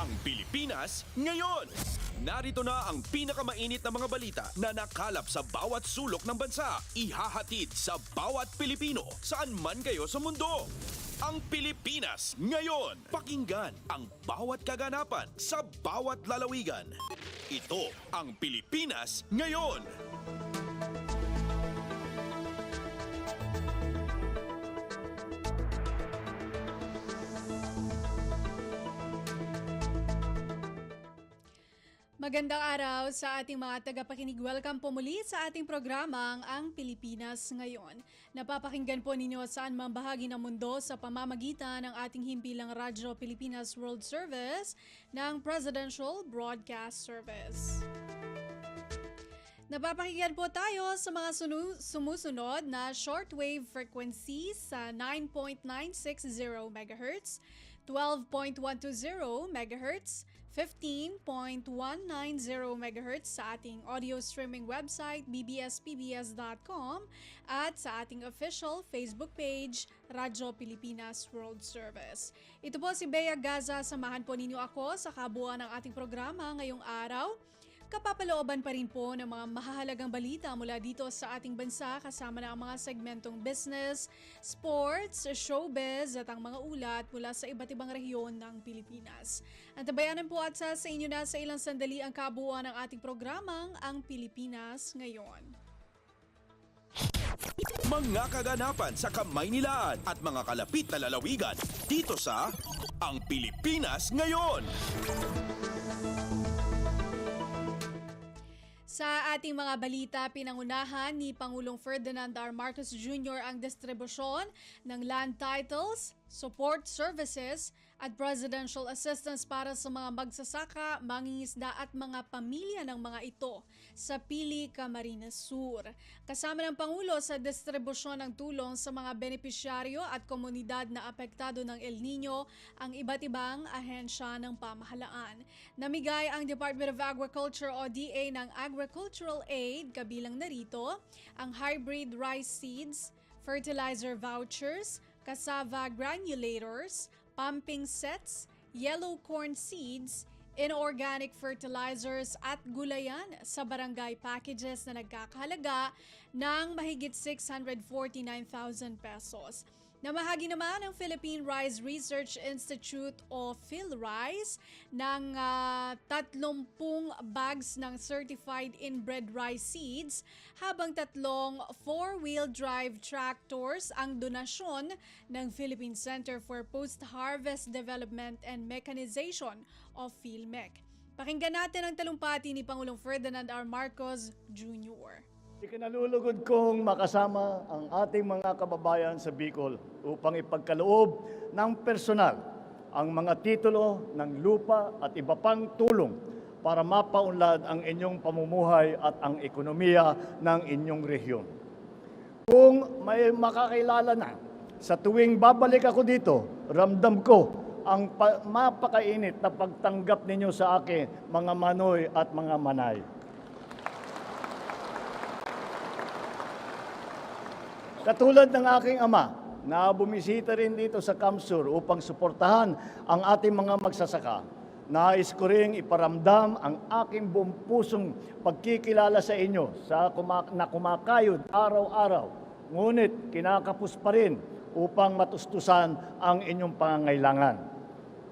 ang Pilipinas ngayon. Narito na ang pinakamainit na mga balita na nakalap sa bawat sulok ng bansa. Ihahatid sa bawat Pilipino saan man kayo sa mundo. Ang Pilipinas ngayon. Pakinggan ang bawat kaganapan sa bawat lalawigan. Ito ang Pilipinas ngayon. Magandang araw sa ating mga tagapakinig. Welcome po muli sa ating programang Ang Pilipinas Ngayon. Napapakinggan po ninyo saan mang bahagi ng mundo sa pamamagitan ng ating himpilang Radyo Pilipinas World Service ng Presidential Broadcast Service. Napapakinggan po tayo sa mga sumusunod na shortwave frequencies sa 9.960 MHz, 12.120 MHz, 15.190 MHz sa ating audio streaming website bbspbs.com at sa ating official Facebook page Radyo Pilipinas World Service. Ito po si Bea Gaza, samahan po ninyo ako sa kabuuan ng ating programa ngayong araw. Kapapalooban pa rin po ng mga mahahalagang balita mula dito sa ating bansa kasama na ang mga segmentong business, sports, showbiz at ang mga ulat mula sa iba't ibang rehiyon ng Pilipinas. Antabayanan po at sa inyo na sa ilang sandali ang kabuuan ng ating programang Ang Pilipinas Ngayon. Mga kaganapan sa Kamaynilaan at mga kalapit na lalawigan dito sa Ang Pilipinas Ngayon. Sa ating mga balita, pinangunahan ni Pangulong Ferdinand R. Marcos Jr. ang distribusyon ng land titles, support services at presidential assistance para sa mga magsasaka, mangingisda at mga pamilya ng mga ito sa Pili, Camarines Sur. Kasama ng Pangulo sa distribusyon ng tulong sa mga benepisyaryo at komunidad na apektado ng El Nino ang iba't ibang ahensya ng pamahalaan. Namigay ang Department of Agriculture o DA ng agricultural aid, kabilang narito ang hybrid rice seeds, fertilizer vouchers, cassava granulators, pumping sets, yellow corn seeds, inorganic fertilizers at gulayan sa barangay packages na nagkakahalaga ng mahigit 649,000 pesos. Namahagi naman ang Philippine Rice Research Institute o PhilRice ng 30 bags ng certified inbred rice seeds habang 3 4-wheel drive tractors ang donasyon ng Philippine Center for Post-Harvest Development and Mechanization o PhilMec. Pakinggan natin ang talumpati ni Pangulong Ferdinand R. Marcos Jr. Ikinalulugod kong makasama ang ating mga kababayan sa Bicol upang ipagkaloob ng personal ang mga titulo ng lupa at iba pang tulong para mapaunlad ang inyong pamumuhay at ang ekonomiya ng inyong rehiyon. Kung may makakilala na, sa tuwing babalik ako dito, ramdam ko ang mapakainit na pagtanggap ninyo sa akin, mga manoy at mga manay. Katulad ng aking ama na bumisita rin dito sa Kamsur upang suportahan ang ating mga magsasaka, nais ko ring iparamdam ang aking buong pusong pagkikilala sa inyo na kumakayod araw-araw, ngunit kinakapos pa rin upang matustusan ang inyong pangangailangan.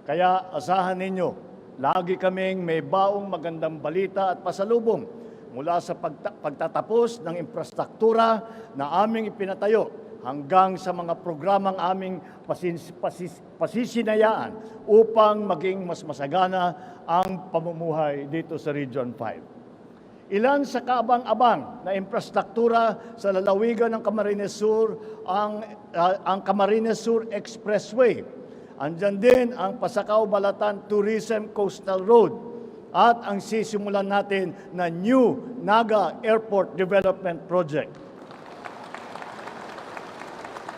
Kaya asahan ninyo, lagi kaming may baong magandang balita at pasalubong mula sa pagtatapos ng infrastruktura na aming ipinatayo hanggang sa mga programang aming pasisinayaan upang maging mas masagana ang pamumuhay dito sa Region 5. Ilan sa kaabang-abang na infrastruktura sa lalawigan ng Camarines Sur ang Camarines Sur Expressway. Andyan din ang Pasakaw-Balatan Tourism Coastal Road at ang sisimulan natin na New Naga Airport Development Project.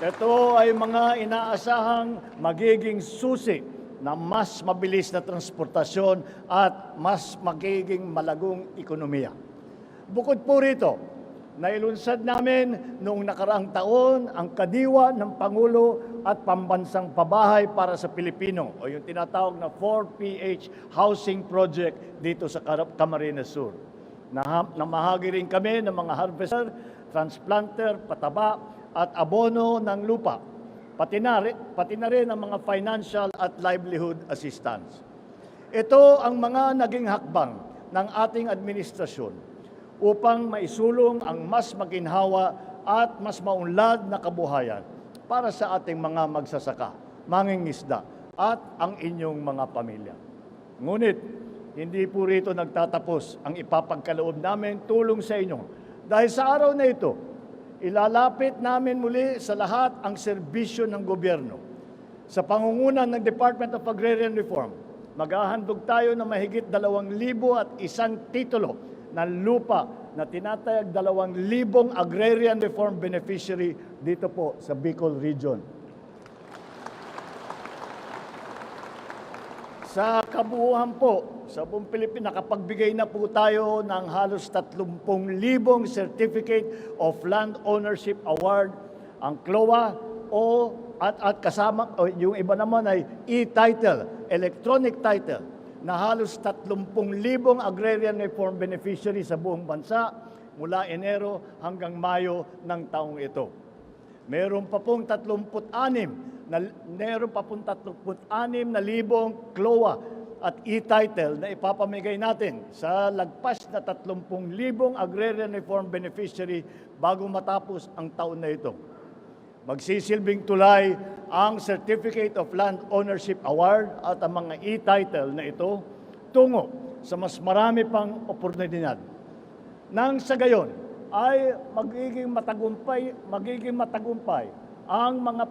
Ito ay mga inaasahang magiging susi na mas mabilis na transportasyon at mas magiging malagong ekonomiya. Bukod po rito, Nailunsad namin noong nakaraang taon ang kadiwa ng Pangulo at Pambansang Pabahay para sa Pilipino o yung tinatawag na 4PH Housing Project dito sa Camarines Sur. Namahagi rin kami ng mga harvester, transplanter, pataba at abono ng lupa. Pati na rin ang mga financial at livelihood assistance. Ito ang mga naging hakbang ng ating administrasyon upang maisulong ang mas maginhawa at mas maunlad na kabuhayan para sa ating mga magsasaka, mangingisda at ang inyong mga pamilya. Ngunit, hindi po rito nagtatapos ang ipapagkaloob namin tulong sa inyo. Dahil sa araw na ito, ilalapit namin muli sa lahat ang serbisyo ng gobyerno. Sa pangungunan ng Department of Agrarian Reform, maghahandog tayo ng mahigit 2,001 titulo ng lupa na tinatayag 2,000 agrarian reform beneficiary dito po sa Bicol Region. Sa kabuuan po, sa buong Pilipinas, nakapagbigay na po tayo ng halos 30,000 Certificate of Land Ownership Award, ang CLOA, at kasama, yung iba naman ay e-title, electronic title, na halos 30,000 agrarian reform beneficiary sa buong bansa mula Enero hanggang Mayo ng taong ito. Meron pa pong 36,000 CLOA at e-title na ipapamigay natin sa lagpas na 30,000 agrarian reform beneficiary bago matapos ang taon na ito. Magsisilbing tulay ang Certificate of Land Ownership Award at ang mga e-title na ito tungo sa mas marami pang oportunidad. Nang sa gayon ay magiging matagumpay ang mga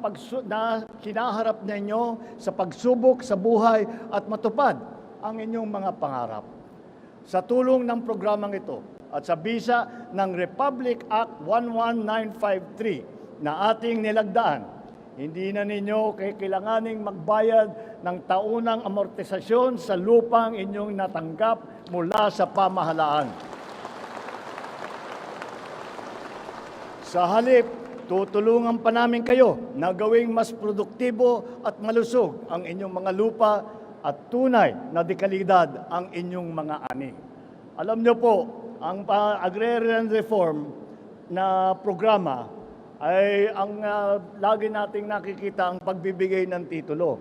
na kinaharap ninyo sa pagsubok sa buhay at matupad ang inyong mga pangarap. Sa tulong ng programang ito at sa bisa ng Republic Act 11953, na ating nilagdaan, hindi na ninyo kailanganing magbayad ng taunang amortisasyon sa lupang inyong natanggap mula sa pamahalaan. Sa halip, tutulungan pa namin kayo na gawing mas produktibo at malusog ang inyong mga lupa at tunay na dekalidad ang inyong mga ani. Alam nyo po, ang agrarian reform na programa ay ang lagi nating nakikita ang pagbibigay ng titulo.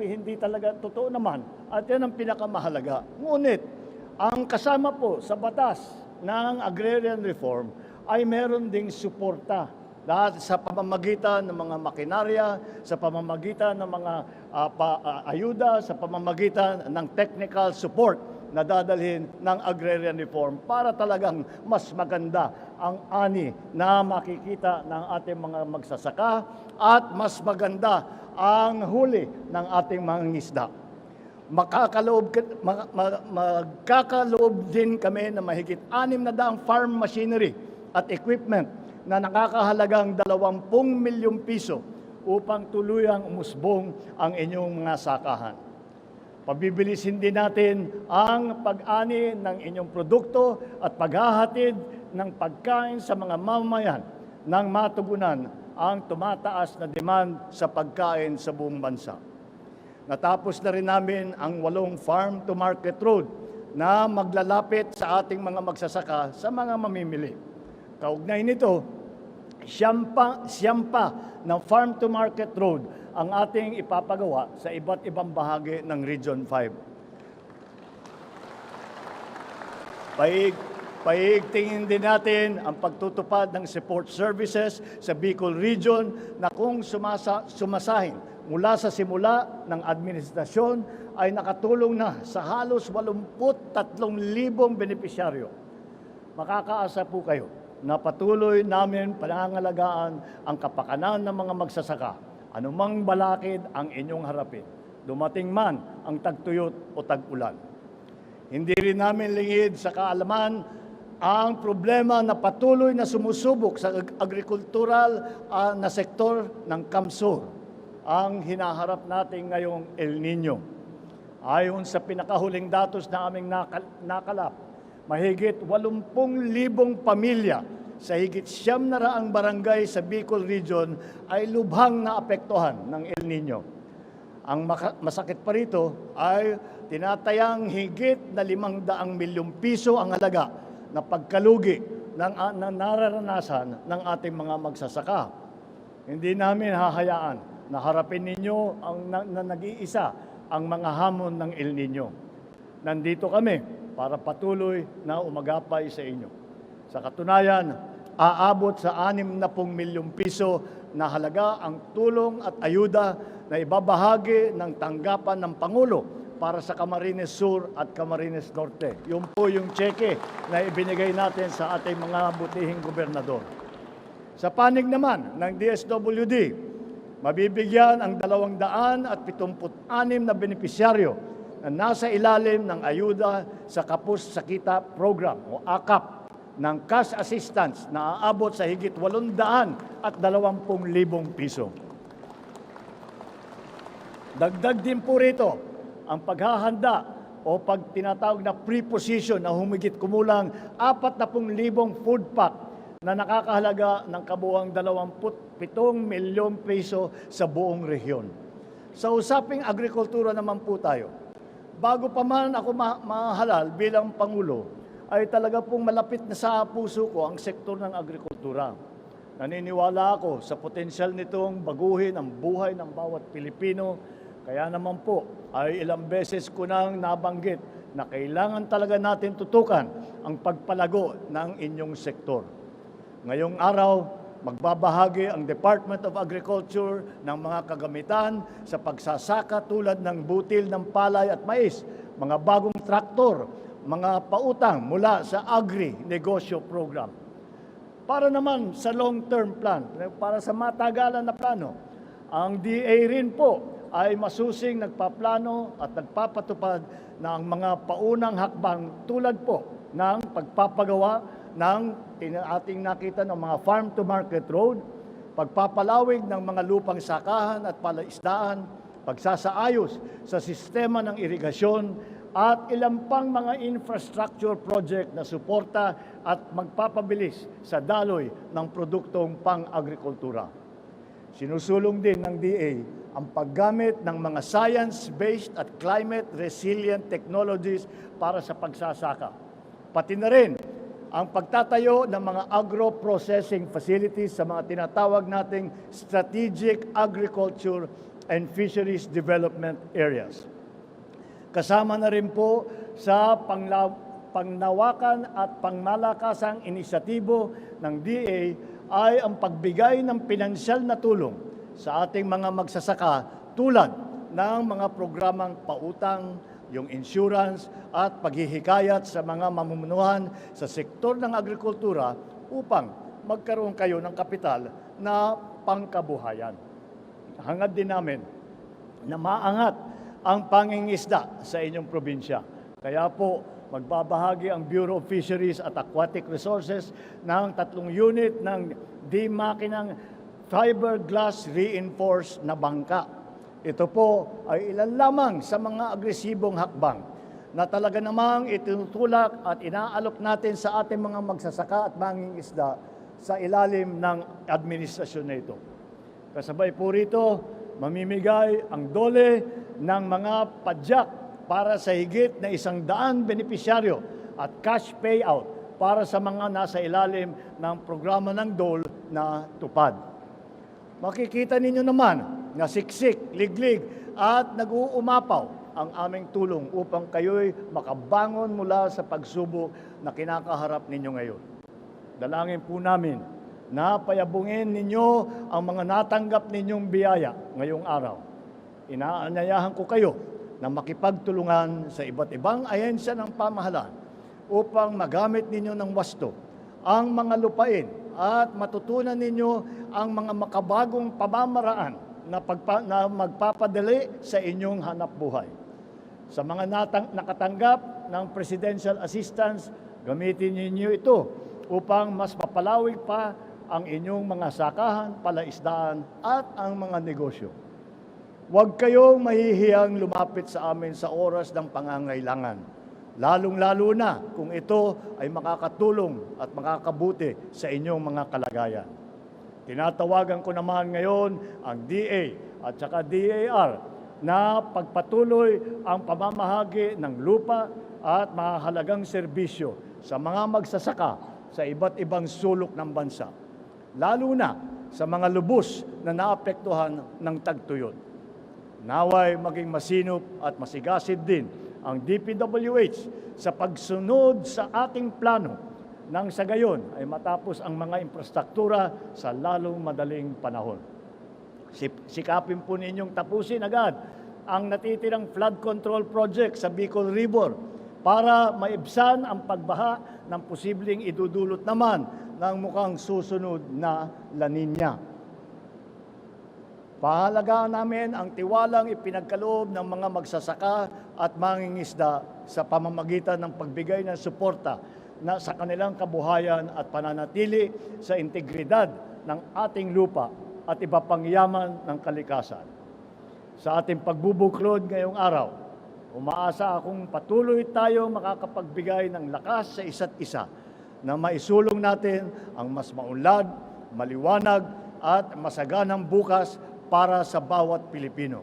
Hindi talaga totoo naman at yan ang pinakamahalaga. Ngunit, ang kasama po sa batas ng agrarian reform ay meron ding suporta sa pamamagitan ng mga makinarya, sa pamamagitan ng mga ayuda, sa pamamagitan ng technical support na dadalhin ng agrarian reform para talagang mas maganda ang ani na makikita ng ating mga magsasaka at mas maganda ang huli ng ating mga ngisda. Magkakaloob din kami na mahigit 600 farm machinery at equipment na nakakahalagang 20 milyong piso upang tuluyang umusbong ang inyong mga sakahan. Pabibilisin din natin ang pag-ani ng inyong produkto at paghahatid ng pagkain sa mga mamamayan nang matugunan ang tumataas na demand sa pagkain sa buong bansa. Natapos na rin namin ang 8 farm-to-market road na maglalapit sa ating mga magsasaka sa mga mamimili. Kaugnay nito, siyam pa ng farm-to-market road ang ating ipapagawa sa iba't ibang bahagi ng Region 5. Paigtingin din natin ang pagtutupad ng support services sa Bicol Region na kung sumasahin mula sa simula ng administrasyon ay nakatulong na sa halos 83,000 benepisyaryo. Makakaasa po kayo na patuloy namin panangalagaan ang kapakanan ng mga magsasaka, anumang balakid ang inyong harapin, dumating man ang tagtuyot o tag-ulan. Hindi rin namin lingid sa kaalaman ang problema na patuloy na sumusubok sa agrikultural na sektor ng Kamsur, ang hinaharap natin ngayong El Nino. Ayon sa pinakahuling datos na aming nakalap, mahigit 80,000 pamilya sa higit 900 barangay sa Bicol Region ay lubhang naapektuhan ng El Nino. Ang masakit pa rito ay tinatayang higit na 500 milyong piso ang halaga na pagkalugi na nararanasan ng ating mga magsasaka. Hindi namin hahayaan na harapin ninyo na nag-iisa ang mga hamon ng El Nino. Nandito kami para patuloy na umagapay sa inyo. Sa katunayan, aabot sa 60 milyong piso na halaga ang tulong at ayuda na ibabahagi ng tanggapan ng Pangulo para sa Camarines Sur at Camarines Norte. Yun po yung tseke na ibinigay natin sa ating mga butihing gobernador. Sa panig naman ng DSWD, mabibigyan ang 276 na benepisyaryo na nasa ilalim ng ayuda sa Kapos Sakita Program o AKAP ng cash assistance na aabot sa higit 820,000 piso. Dagdag din po rito ang paghahanda o pag tinatawag na preposition na humigit kumulang 40,000 food pack na nakakahalaga ng kabuuang 27 milyong piso sa buong rehiyon. Sa usaping agrikultura naman po tayo. Bago pa man ako mahalal bilang Pangulo, ay talaga pong malapit na sa puso ko ang sektor ng agrikultura. Naniniwala ako sa potensyal nitong baguhin ang buhay ng bawat Pilipino. Kaya naman po ay ilang beses ko nang nabanggit na kailangan talaga natin tutukan ang pagpalago ng inyong sektor. Ngayong araw, magbabahagi ang Department of Agriculture ng mga kagamitan sa pagsasaka tulad ng butil ng palay at mais, mga bagong traktor, mga pautang mula sa Agri-Negosyo Program. Para naman sa long-term plan, para sa matagalan na plano, ang DA rin po ay masusing nagpaplano at nagpapatupad ng mga paunang hakbang tulad po ng pagpapagawa ng ating nakita ng mga farm-to-market road, pagpapalawig ng mga lupang sakahan at palaisdaan, pagsasaayos sa sistema ng irigasyon, at ilang pang mga infrastructure project na suporta at magpapabilis sa daloy ng produktong pang-agrikultura. Sinusulong din ng DA ang paggamit ng mga science-based at climate-resilient technologies para sa pagsasaka. Pati na rin ang pagtatayo ng mga agro-processing facilities sa mga tinatawag nating strategic agriculture and fisheries development areas. Kasama na rin po sa pangnawakan at pangmalakasang inisyatibo ng DA ay ang pagbigay ng pinansyal na tulong sa ating mga magsasaka tulad ng mga programang pautang, yung insurance at paghihikayat sa mga mamumunuhan sa sektor ng agrikultura upang magkaroon kayo ng kapital na pangkabuhayan. Hangad din namin na maangat ang pangingisda sa inyong probinsya. Kaya po, magbabahagi ang Bureau of Fisheries at Aquatic Resources ng 3 unit ng di-makinang fiberglass reinforced na bangka. Ito po ay ilan lamang sa mga agresibong hakbang na talaga namang itinutulak at inaalok natin sa ating mga magsasaka at mangingisda sa ilalim ng administrasyon na ito. Kasabay po rito, mamimigay ang DOLE ng mga padyak para sa higit na 100 benepisyaryo at cash payout para sa mga nasa ilalim ng programa ng DOLE na tupad. Makikita ninyo naman na siksik, liglig at nag-uumapaw ang aming tulong upang kayo'y makabangon mula sa pagsubok na kinakaharap ninyo ngayon. Dalangin po namin na payabungin ninyo ang mga natanggap ninyong biyaya ngayong araw. Inaanyayahan ko kayo na makipagtulungan sa iba't ibang ahensya ng pamahalaan upang magamit ninyo ng wasto ang mga lupain at matutunan ninyo ang mga makabagong pamamaraan na magpapadali sa inyong hanap buhay. Sa mga nakatanggap ng presidential assistance, gamitin ninyo ito upang mas mapalawig pa ang inyong mga sakahan, palaisdaan at ang mga negosyo. Huwag kayong mahihiyang lumapit sa amin sa oras ng pangangailangan lalong-lalo na kung ito ay makakatulong at makakabuti sa inyong mga kalagayan. Tinatawagan ko naman ngayon ang DA at saka DAR na pagpatuloy ang pamamahagi ng lupa at mahalagang serbisyo sa mga magsasaka sa iba't ibang sulok ng bansa, lalo na sa mga lubos na naapektuhan ng tagtuyot. Naway maging masinop at masigasig din ang DPWH sa pagsunod sa ating plano nang sa gayon ay matapos ang mga infrastruktura sa lalong madaling panahon. Sikapin po ninyong tapusin agad ang natitirang flood control project sa Bicol River para maibsan ang pagbaha ng posibleng idudulot naman ng mukhang susunod na La Nina. Pahalagaan namin ang tiwalang ipinagkaloob ng mga magsasaka at mangingisda sa pamamagitan ng pagbigay ng suporta na sa kanilang kabuhayan at pananatili sa integridad ng ating lupa at iba pang yaman ng kalikasan. Sa ating pagbubuklod ngayong araw, umaasa akong patuloy tayo makakapagbigay ng lakas sa isa't isa na maisulong natin ang mas maunlad, maliwanag at masaganang bukas para sa bawat Pilipino.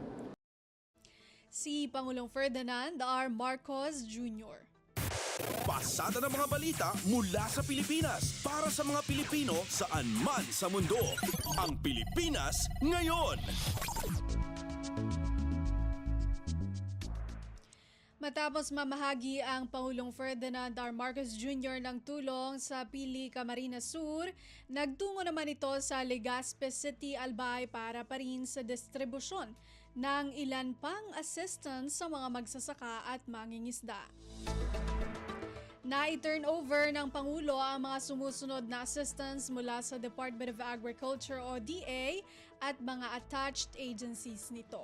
Si Pangulong Ferdinand R. Marcos Jr. Pasada ng mga balita mula sa Pilipinas para sa mga Pilipino saan man sa mundo. Ang Pilipinas ngayon. Matapos mamahagi ang Pangulong Ferdinand R. Marcos Jr. ng tulong sa Pili, Camarines Sur, nagtungo naman ito sa Legazpi City, Albay para pa rin sa distribusyon ng ilan pang assistance sa mga magsasaka at mangingisda. Na-turn over ng Pangulo ang mga sumusunod na assistance mula sa Department of Agriculture o DA at mga attached agencies nito.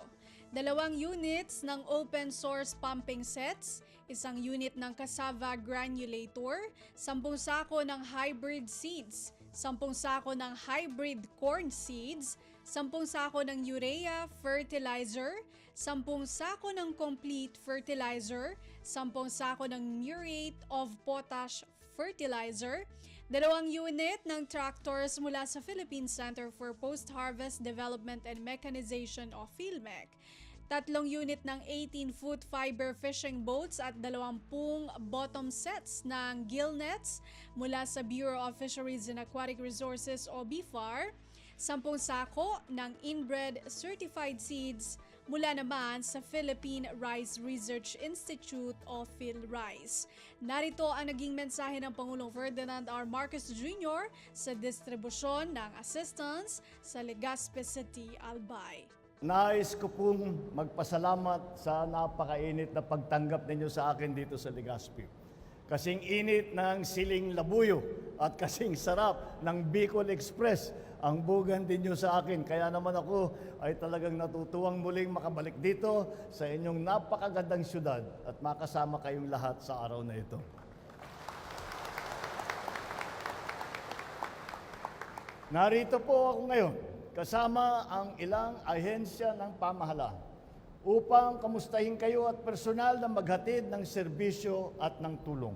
2 units ng open source pumping sets, 1 unit ng cassava granulator, 10 sako ng hybrid seeds, 10 sako ng hybrid corn seeds, 10 sako ng urea fertilizer, 10 sako ng complete fertilizer, 10 sako ng muriate of potash fertilizer, 2 unit ng tractors mula sa Philippine Center for Post-Harvest Development and Mechanization o PhilMec, 3 unit ng 18-foot fiber fishing boats at 20 bottom sets ng gill nets mula sa Bureau of Fisheries and Aquatic Resources o BFAR, 10 sako ng inbred certified seeds mula naman sa Philippine Rice Research Institute o PhilRice. Narito ang naging mensahe ng Pangulong Ferdinand R. Marcos Jr. sa distribusyon ng assistance sa Legazpi City, Albay. Nais ko pong magpasalamat sa napakainit na pagtanggap ninyo sa akin dito sa Legazpi. Kasing init ng siling labuyo at kasing sarap ng Bicol Express ang bugan din nyo sa akin. Kaya naman ako ay talagang natutuwang muling makabalik dito sa inyong napakagandang syudad at makasama kayong lahat sa araw na ito. Narito po ako ngayon kasama ang ilang ahensya ng pamahalaan upang kamustahin kayo at personal na maghatid ng serbisyo at ng tulong.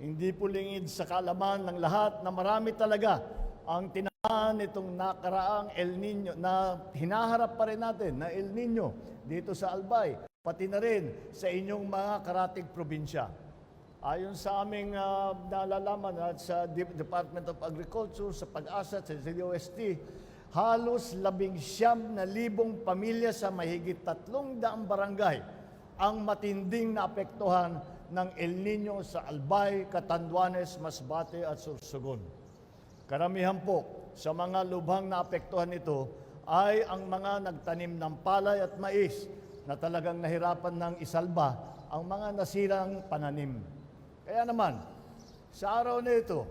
Hindi po lingid sa kaalaman ng lahat na marami talaga ang tinamaan itong nakaraang El Nino na hinaharap pa rin natin na El Nino dito sa Albay, pati na rin sa inyong mga karatig probinsya. Ayon sa aming nalalaman at sa Department of Agriculture, sa Pag-asa, sa DOST, halos 19,000 pamilya sa mahigit 300 barangay ang matinding naapektuhan ng El Nino sa Albay, Catanduanes, Masbate at Sorsogon. Karamihan po sa mga lubhang naapektuhan nito ay ang mga nagtanim ng palay at mais na talagang nahirapan ng isalba ang mga nasirang pananim. Kaya naman, sa araw na ito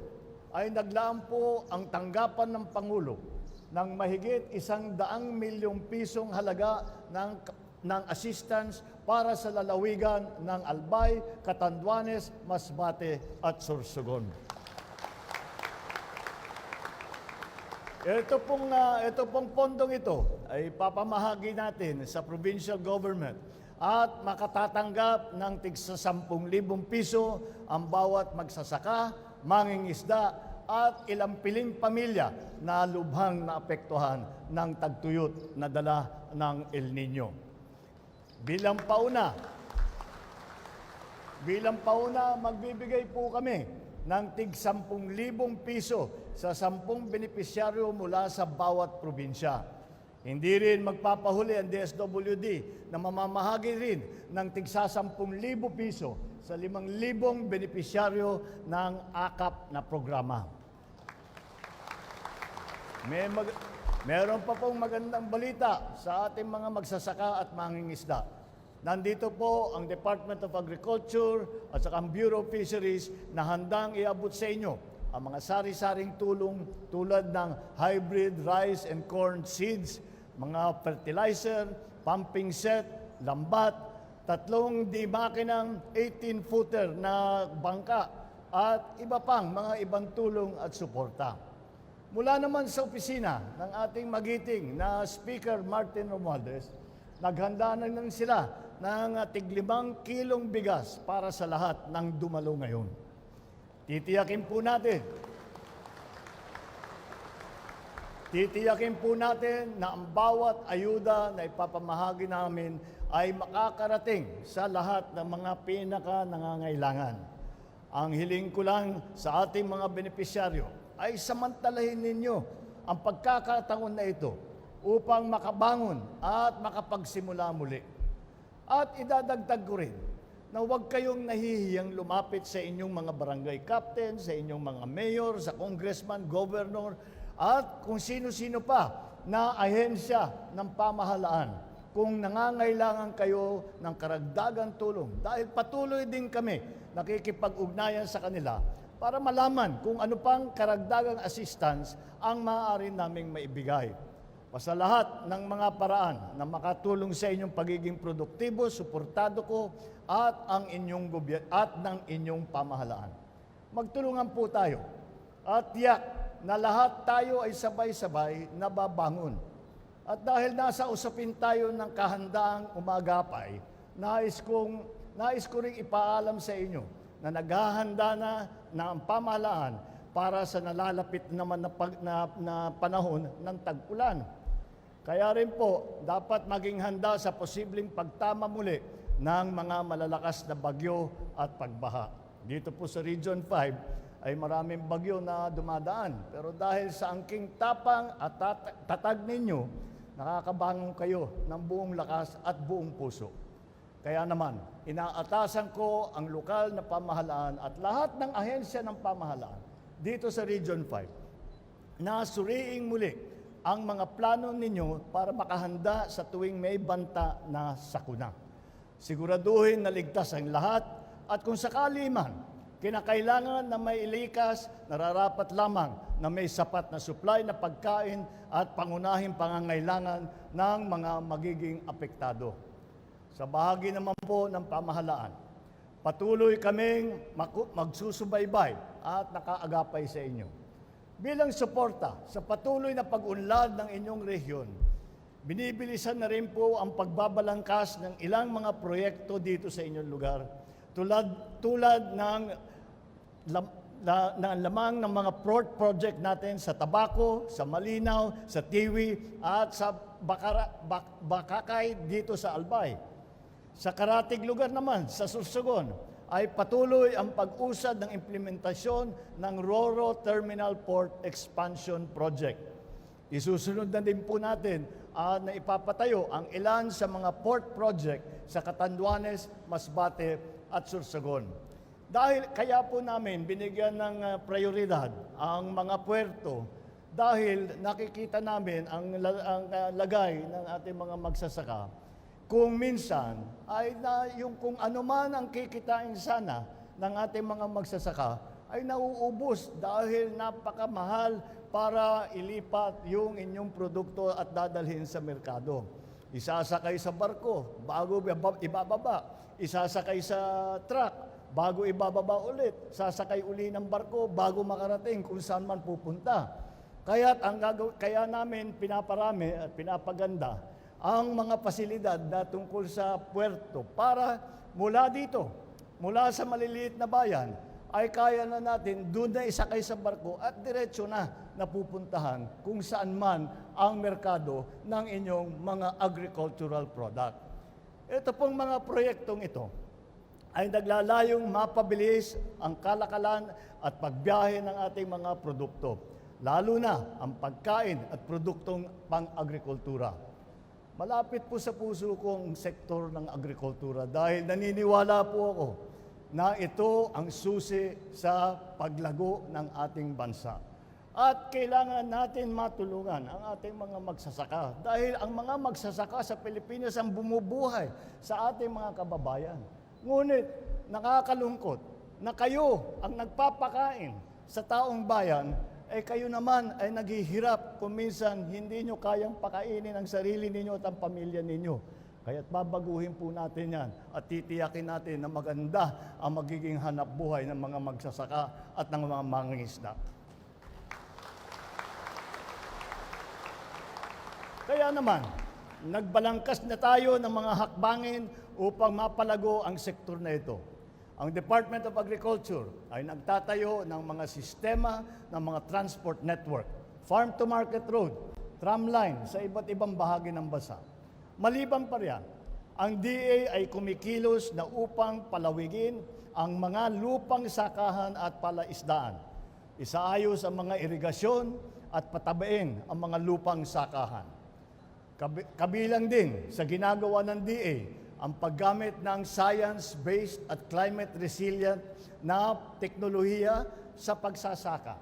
ay naglaan po ang tanggapan ng Pangulo ng mahigit 100 milyong pisong halaga ng assistance para sa lalawigan ng Albay, Catanduanes, Masbate at Sorsogon. Ito pong pondong ito ay papamahagi natin sa provincial government at makatatanggap ng tigsa 10,000 piso ang bawat magsasaka, mangingisda at ilang piling pamilya na lubhang naapektuhan ng tagtuyot na dala ng El Nino. Bilang pauna, magbibigay po kami ng tig 10,000 piso sa 10 benepisyaryo mula sa bawat probinsya. Hindi rin magpapahuli ang DSWD na mamamahagi rin ng tigsa 10,000 piso sa 5,000 benepisyaryo ng AKAP na programa. Meron pa pong magandang balita sa ating mga magsasaka at mangingisda. Nandito po ang Department of Agriculture at saka ang Bureau of Fisheries na handang iabot sa inyo ang mga sari-saring tulong tulad ng hybrid rice and corn seeds, mga fertilizer, pumping set, lambat, 3 di-makinang 18-footer na bangka at iba pang mga ibang tulong at suporta. Mula naman sa opisina ng ating magiting na Speaker Martin Romualdez, naghanda na lang sila ng tig-5 kilong bigas para sa lahat ng dumalo ngayon. Titiyakin po natin na ang bawat ayuda na ipapamahagi namin ay makakarating sa lahat ng mga pinaka-nangangailangan. Ang hiling ko lang sa ating mga benepisyaryo ay samantalahin ninyo ang pagkakataon na ito upang makabangon at makapagsimula muli. At idadagdag ko rin na huwag kayong nahihiyang lumapit sa inyong mga barangay captain, sa inyong mga mayor, sa congressman, governor, at kung sino-sino pa na ahensya ng pamahalaan kung nangangailangan kayo ng karagdagang tulong. Dahil patuloy din kami nakikipag-ugnayan sa kanila para malaman kung ano pang karagdagang assistance ang maaari naming maibigay. Sa lahat ng mga paraan na makatulong sa inyong pagiging produktibo, suportado ko at ng inyong pamahalaan. Magtulungan po tayo at tiyak na lahat tayo ay sabay-sabay nababangon. At dahil nasa usapin tayo ng kahandaang umagapay, nais ko ring ipaalam sa inyo na naghahanda na ang pamahalaan para sa nalalapit naman na panahon ng tag-ulan. Kaya rin po, dapat maging handa sa posibleng pagtama muli ng mga malalakas na bagyo at pagbaha. Dito po sa Region 5, ay maraming bagyo na dumadaan. Pero dahil sa angking tapang at tatag ninyo, nakakabangon kayo ng buong lakas at buong puso. Kaya naman, inaatasan ko ang lokal na pamahalaan at lahat ng ahensya ng pamahalaan dito sa Region 5 na suriing muli ang mga plano ninyo para makahanda sa tuwing may banta na sakuna. Siguraduhin na ligtas ang lahat at kung sakali man, kinakailangan na may ilikas, nararapat lamang na may sapat na supply na pagkain at pangunahing pangangailangan ng mga magiging apektado. Sa bahagi naman po ng pamahalaan, patuloy kaming magsusubaybay at nakaagapay sa inyo. Bilang suporta sa patuloy na pag-unlad ng inyong rehiyon, binibilisan na rin po ang pagbabalangkas ng ilang mga proyekto dito sa inyong lugar, tulad ng lamang ng mga port project natin sa Tabaco, sa Malinaw, sa Tiwi, at sa Bakakay dito sa Albay. Sa karatig lugar naman, sa Sursogon, ay patuloy ang pag-usad ng implementasyon ng Roro Terminal Port Expansion Project. Isusunod na din po natin na ipapatayo ang ilan sa mga port project sa Catanduanes, Masbate at Sursogon. Kaya po namin binigyan ng prioridad ang mga puerto dahil nakikita namin ang lagay ng ating mga magsasaka. Kung minsan ay yung kung ano man ang kikitain sana ng ating mga magsasaka ay nauubos dahil napakamahal para ilipat yung inyong produkto at dadalhin sa merkado. Isasakay sa barko bago ibababa, isasakay sa truck bago ibababa ulit, sasakay uli ng barko bago makarating kung saan man pupunta. Kaya namin pinaparami at pinapaganda ang mga pasilidad na tungkol sa puerto para mula dito, mula sa maliliit na bayan, ay kaya na natin doon na isakay sa barko at diretso na napupuntahan kung saan man ang merkado ng inyong mga agricultural product. Ito pong mga proyektong ito ay naglalayong mapabilis ang kalakalan at pagbiyahe ng ating mga produkto, lalo na ang pagkain at produktong pang-agrikultura. Malapit po sa puso ko ang sektor ng agrikultura dahil naniniwala po ako na ito ang susi sa paglago ng ating bansa. At kailangan natin matulungan ang ating mga magsasaka dahil ang mga magsasaka sa Pilipinas ang bumubuhay sa ating mga kababayan. Ngunit nakakalungkot na kayo ang nagpapakain sa taong bayan, eh kayo naman ay naghihirap kung minsan hindi nyo kayang pakainin ang sarili ninyo at ang pamilya ninyo. Kaya't babaguhin po natin yan at titiyakin natin na maganda ang magiging hanap buhay ng mga magsasaka at ng mga mangingisda. Kaya naman, nagbalangkas na tayo ng mga hakbangin upang mapalago ang sektor na ito. Ang Department of Agriculture ay nagtatayo ng mga sistema ng mga transport network, farm-to-market road, tramline sa iba't ibang bahagi ng bansa. Maliban pa riyan, ang DA ay kumikilos na upang palawigin ang mga lupang sakahan at palaisdaan. Isaayos ang mga irigasyon at patabain ang mga lupang sakahan. Kabilang din sa ginagawa ng DA ang paggamit ng science-based at climate resilient na teknolohiya sa pagsasaka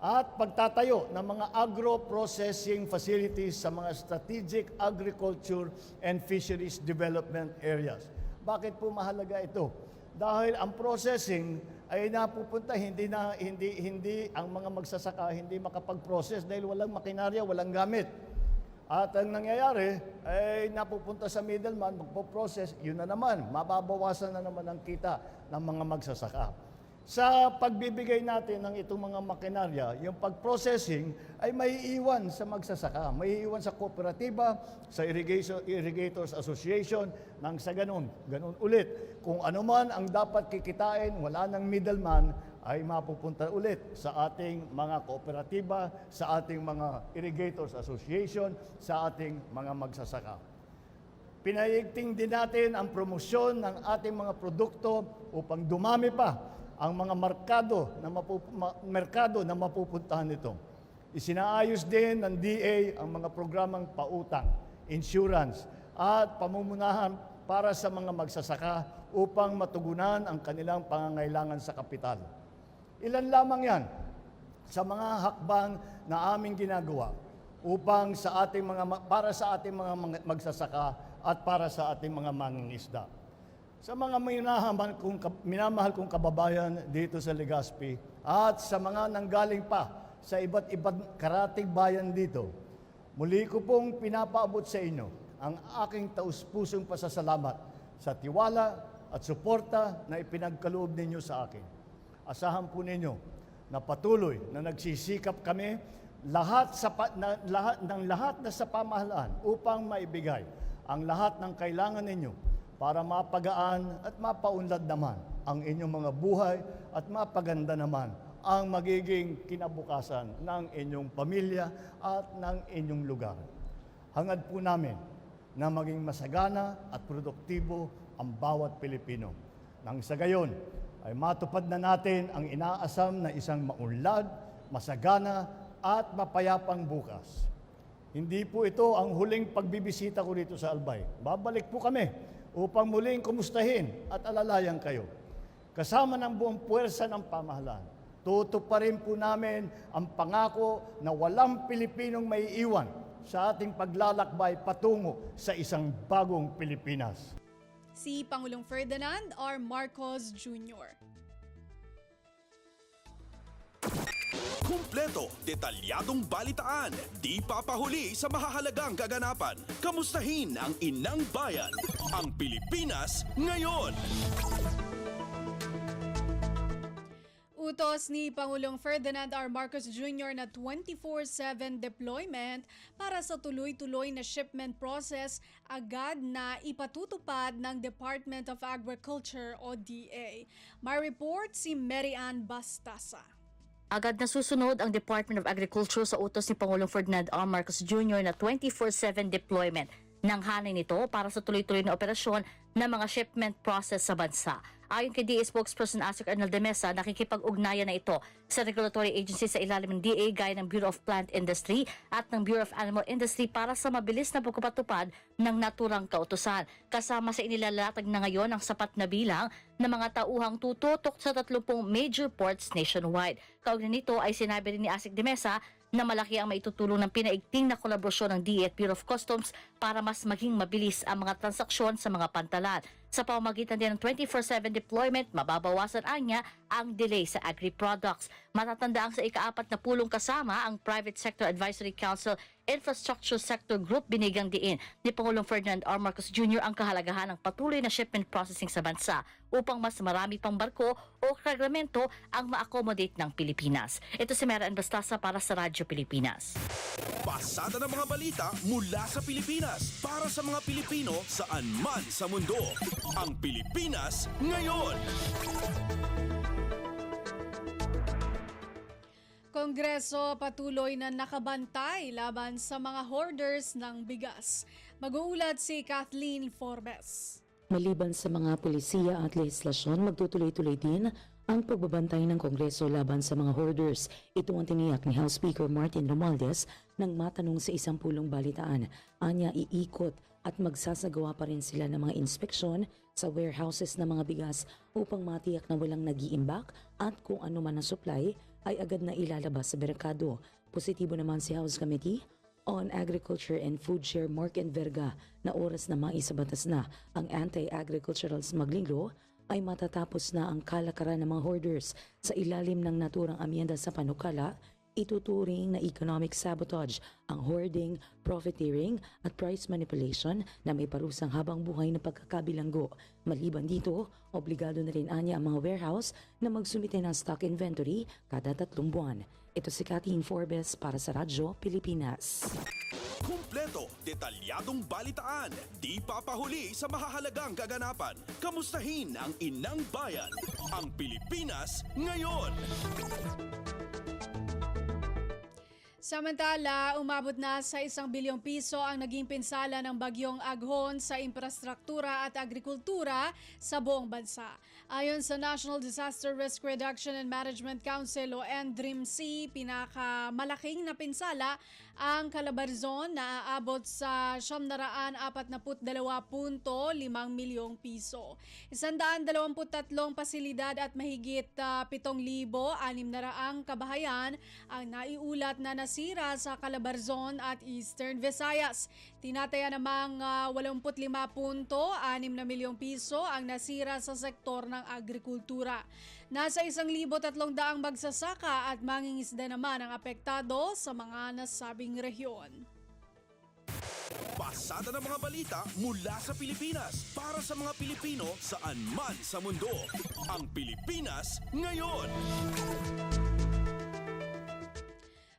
at pagtatayo ng mga agro-processing facilities sa mga strategic agriculture and fisheries development areas. Bakit po mahalaga ito? Dahil ang processing ay napupunta hindi ang mga magsasaka hindi makapag-process dahil walang makinarya, walang gamit. At ang nangyayari ay napupunta sa middleman, magpo-process, yun na naman, mababawasan na naman ang kita ng mga magsasaka. Sa pagbibigay natin ng itong mga makinarya, yung pag-processing ay maiiwan sa magsasaka, maiiwan sa kooperatiba, sa Irrigators Association, nang sa ganun ulit. Kung ano man ang dapat kikitain, wala ng middleman, ay mapupunta ulit sa ating mga kooperatiba, sa ating mga Irrigators Association, sa ating mga magsasaka. Pinayigting din natin ang promosyon ng ating mga produkto upang dumami pa ang mga merkado na mapupuntahan nito. Isinaayos din ng DA ang mga programang pautang, insurance, at pamumunahan para sa mga magsasaka upang matugunan ang kanilang pangangailangan sa kapital. Ilan lamang yan sa mga hakbang na aming ginagawa upang para sa ating mga magsasaka at para sa ating mga mangingisda. Sa mga minamahal kong kababayan dito sa Legazpi at sa mga nanggaling pa sa iba't ibang karatig bayan dito, muli ko pong pinapaabot sa inyo ang aking taus-pusong pasasalamat sa tiwala at suporta na ipinagkaloob ninyo sa akin. Asahan po ninyo na patuloy na nagsisikap kami lahat na sa pamahalaan upang maibigay ang lahat ng kailangan ninyo para mapagaan at mapaunlad naman ang inyong mga buhay at mapaganda naman ang magiging kinabukasan ng inyong pamilya at ng inyong lugar. Hangad po namin na maging masagana at produktibo ang bawat Pilipino. Nang sa gayon, ay matupad na natin ang inaasam na isang maunlad, masagana at mapayapang bukas. Hindi po ito ang huling pagbibisita ko rito sa Albay. Babalik po kami upang muling kumustahin at alalayan kayo. Kasama ng buong puwersa ng pamahalaan, tutuparin po namin ang pangako na walang Pilipinong maiiwan sa ating paglalakbay patungo sa isang bagong Pilipinas. Si Pangulong Ferdinand R. Marcos Jr. Kumpleto, detalyadong balitaan, di papahuli sa mahahalagang kaganapan. Kamustahin ang inang bayan, ang Pilipinas ngayon. Inutos ni Pangulong Ferdinand R. Marcos Jr. na 24/7 deployment para sa tuloy-tuloy na shipment process agad na ipatutupad ng Department of Agriculture o DA. May report si Mary Ann Bastasa. Agad na susunod ang Department of Agriculture sa utos ni Pangulong Ferdinand R. Marcos Jr. na 24/7 deployment ng hanay nito para sa tuloy-tuloy na operasyon ng mga shipment process sa bansa. Ayon kay DA spokesperson Asik Arnel de Mesa, nakikipag-ugnayan na ito sa regulatory agency sa ilalim ng DA gaya ng Bureau of Plant Industry at ng Bureau of Animal Industry para sa mabilis na pagpapatupad ng naturang kautusan. Kasama sa inilalatag na ngayon ang sapat na bilang ng mga tauhang tututok sa 30 major ports nationwide. Kaugnay nito ay sinabi rin ni Asik de Mesa na malaki ang maitutulong ng pinaigting na kolaborasyon ng DA at Bureau of Customs para mas maging mabilis ang mga transaksyon sa mga pantalan. Sa pamamagitan din ng 24/7 deployment, mababawasan anya ang delay sa agri-products. Matatandaan sa ika-4 na pulong kasama ang Private Sector Advisory Council Infrastructure Sector Group, binigyang diin ni Pangulong Ferdinand R. Marcos Jr. ang kahalagahan ng patuloy na shipment processing sa bansa upang mas marami pang barko o kargamento ang ma-accommodate ng Pilipinas. Ito si Mera Ann Bastasa para sa Radyo Pilipinas. Pasada ng mga balita mula sa Pilipinas para sa mga Pilipino saan man sa mundo. Ang Pilipinas ngayon. Kongreso patuloy na nakabantay laban sa mga hoarders ng bigas. Mag-uulat si Kathleen Forbes. Maliban sa mga pulisya at lehislasyon, magtutuloy-tuloy din ang pagbabantay ng Kongreso laban sa mga hoarders. Ito ang tiniyak ni House Speaker Martin Romualdez nang matanong sa isang pulong balitaan. Anya, iikot at magsasagawa pa rin sila ng mga inspeksyon sa warehouses ng mga bigas upang matiyak na walang nag-iimbak at kung ano man ang supply ay agad na ilalabas sa merkado. Positibo naman si House Committee on Agriculture and Food Chair Mark Enverga na oras na maisabatas na ang anti-agricultural smuggling law ay matatapos na ang kalakaran ng mga hoarders sa ilalim ng naturang amyenda sa panukala. Ituturing na economic sabotage ang hoarding, profiteering at price manipulation na may parusang habang buhay na pagkakabilanggo. Maliban dito, obligado na rin anya ang mga warehouse na magsumite ng stock inventory kada 3 buwan. Ito si Kathleen Forbes para sa Radyo Pilipinas. Kumpleto, detalyadong balitaan, di papahuli sa mahahalagang kaganapan. Kamustahin ang inang bayan, ang Pilipinas ngayon. Samantala, umabot na sa 1 bilyong piso ang naging pinsala ng bagyong Aghon sa infrastruktura at agrikultura sa buong bansa. Ayon sa National Disaster Risk Reduction and Management Council o NDRIMC, pinakamalaking na pinsala ang Calabarzon na aabot sa 742.5 milyong piso. 123 pasilidad at mahigit 7,600 kabahayan ang naiulat na nasira sa Calabarzon at Eastern Visayas. Tinataya namang 85.6 na milyong piso ang nasira sa sektor ng agrikultura. Nasa 1,300 magsasaka at mangingisda naman ang apektado sa mga nasabing rehiyon. Pasada ng mga balita mula sa Pilipinas para sa mga Pilipino saan man sa mundo. Ang Pilipinas ngayon.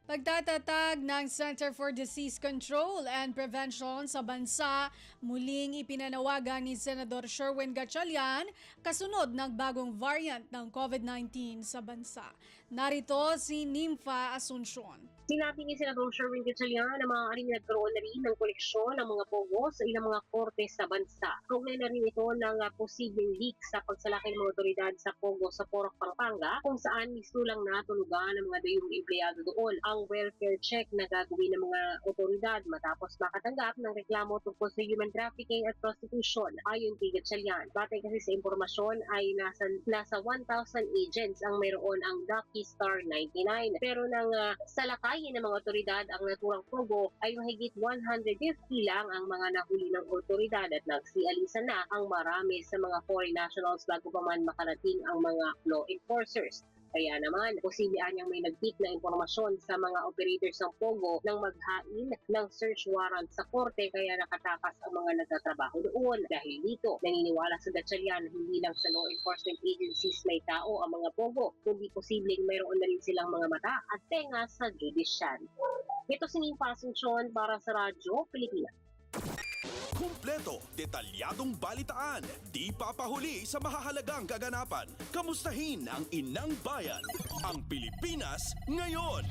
Pagtatatag ng Center for Disease Control and Prevention sa bansa, muling ipinanawagan ni Senador Sherwin Gatchalian kasunod ng bagong variant ng COVID-19 sa bansa. Narito si Nympha Asuncion. Sinabi ni Senador Sherwin Gatchalian na maaaring nagkaroon na rin ng koleksyon ng mga pogo sa ilang mga korte sa bansa. Kaugnay na rin ito ng posibleng leak sa pagsalaki ng mga otoridad sa pogo sa Porac, Pampanga, kung saan mismo lang natulugan ng mga dayong empleyado doon ang welfare check na gagawin ng mga otoridad matapos makatanggap ng reklamo tungkol sa human trafficking at prostitution. Ayon kay Gatchalian, batay kasi sa impormasyon ay nasa 1,000 agents ang mayroon ang Lucky Star 99. Pero nang salakay ng mga otoridad ang naturang pogo ay mahigit 150 lang ang mga nahuli ng otoridad at nagsialisan na ang marami sa mga foreign nationals bago pa man makarating ang mga law enforcers. Kaya naman, posible anyang may nag-leak na impormasyon sa mga operators ng Pogo nang maghain ng search warrant sa korte kaya nakatakas ang mga nagtatrabaho doon. Dahil dito, naniniwala sa Gatchalian hindi lang sa law enforcement agencies may tao ang mga Pogo, kundi posibleng mayroon na rin silang mga mata at tenga sa judiciary. Ito si Nimpa Asuncion para sa Radyo Pilipinas. Kumpleto, detalyadong balitaan, di papahuli sa mahahalagang kaganapan. Kamustahin ang inang bayan, ang Pilipinas ngayon.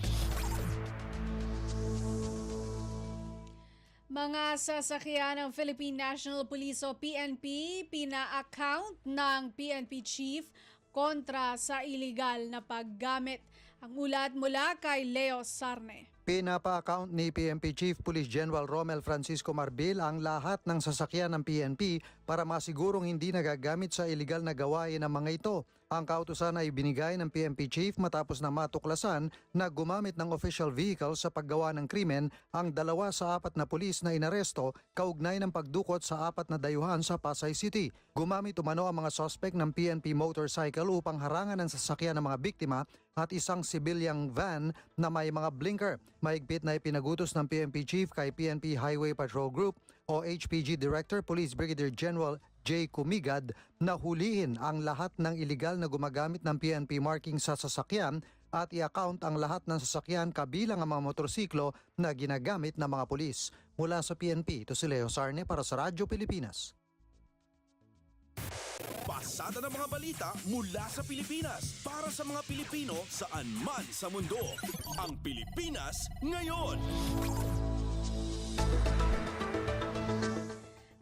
Mga sasakyan ng Philippine National Police o PNP, pina-account ng PNP Chief kontra sa iligal na paggamit. Ang ulat mula kay Leo Sarne. Pinapa-account ni PNP Chief Police General Romel Francisco Marbil ang lahat ng sasakyan ng PNP para masigurong hindi nagagamit sa iligal na gawain ng mga ito. Ang kautusan ay binigay ng PNP Chief matapos na matuklasan na gumamit ng official vehicle sa paggawa ng krimen ang 2 sa 4 na pulis na inaresto kaugnay ng pagdukot sa 4 na dayuhan sa Pasay City. Gumamit umano ang mga suspect ng PNP motorcycle upang harangan ang sasakyan ng mga biktima at isang sibilyang van na may mga blinker. Maigpit na ipinagutos ng PNP Chief kay PNP Highway Patrol Group o HPG Director Police Brigadier General J. Kumigad na hulihin ang lahat ng iligal na gumagamit ng PNP marking sa sasakyan at i-account ang lahat ng sasakyan kabilang ang mga motorsiklo na ginagamit ng mga pulis. Mula sa PNP, ito si Leo Sarne para sa Radyo Pilipinas. Pasada ng mga balita mula sa Pilipinas para sa mga Pilipino saan man sa mundo. Ang Pilipinas ngayon.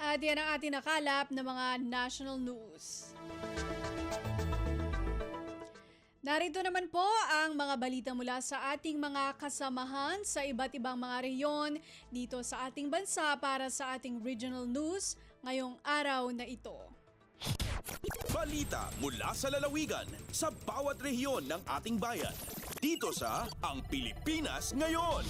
At yan ang ating nakalap na mga national news. Narito naman po ang mga balita mula sa ating mga kasamahan sa iba't ibang mga rehiyon dito sa ating bansa para sa ating regional news ngayong araw na ito. Balita mula sa lalawigan sa bawat rehiyon ng ating bayan. Dito sa Ang Pilipinas Ngayon.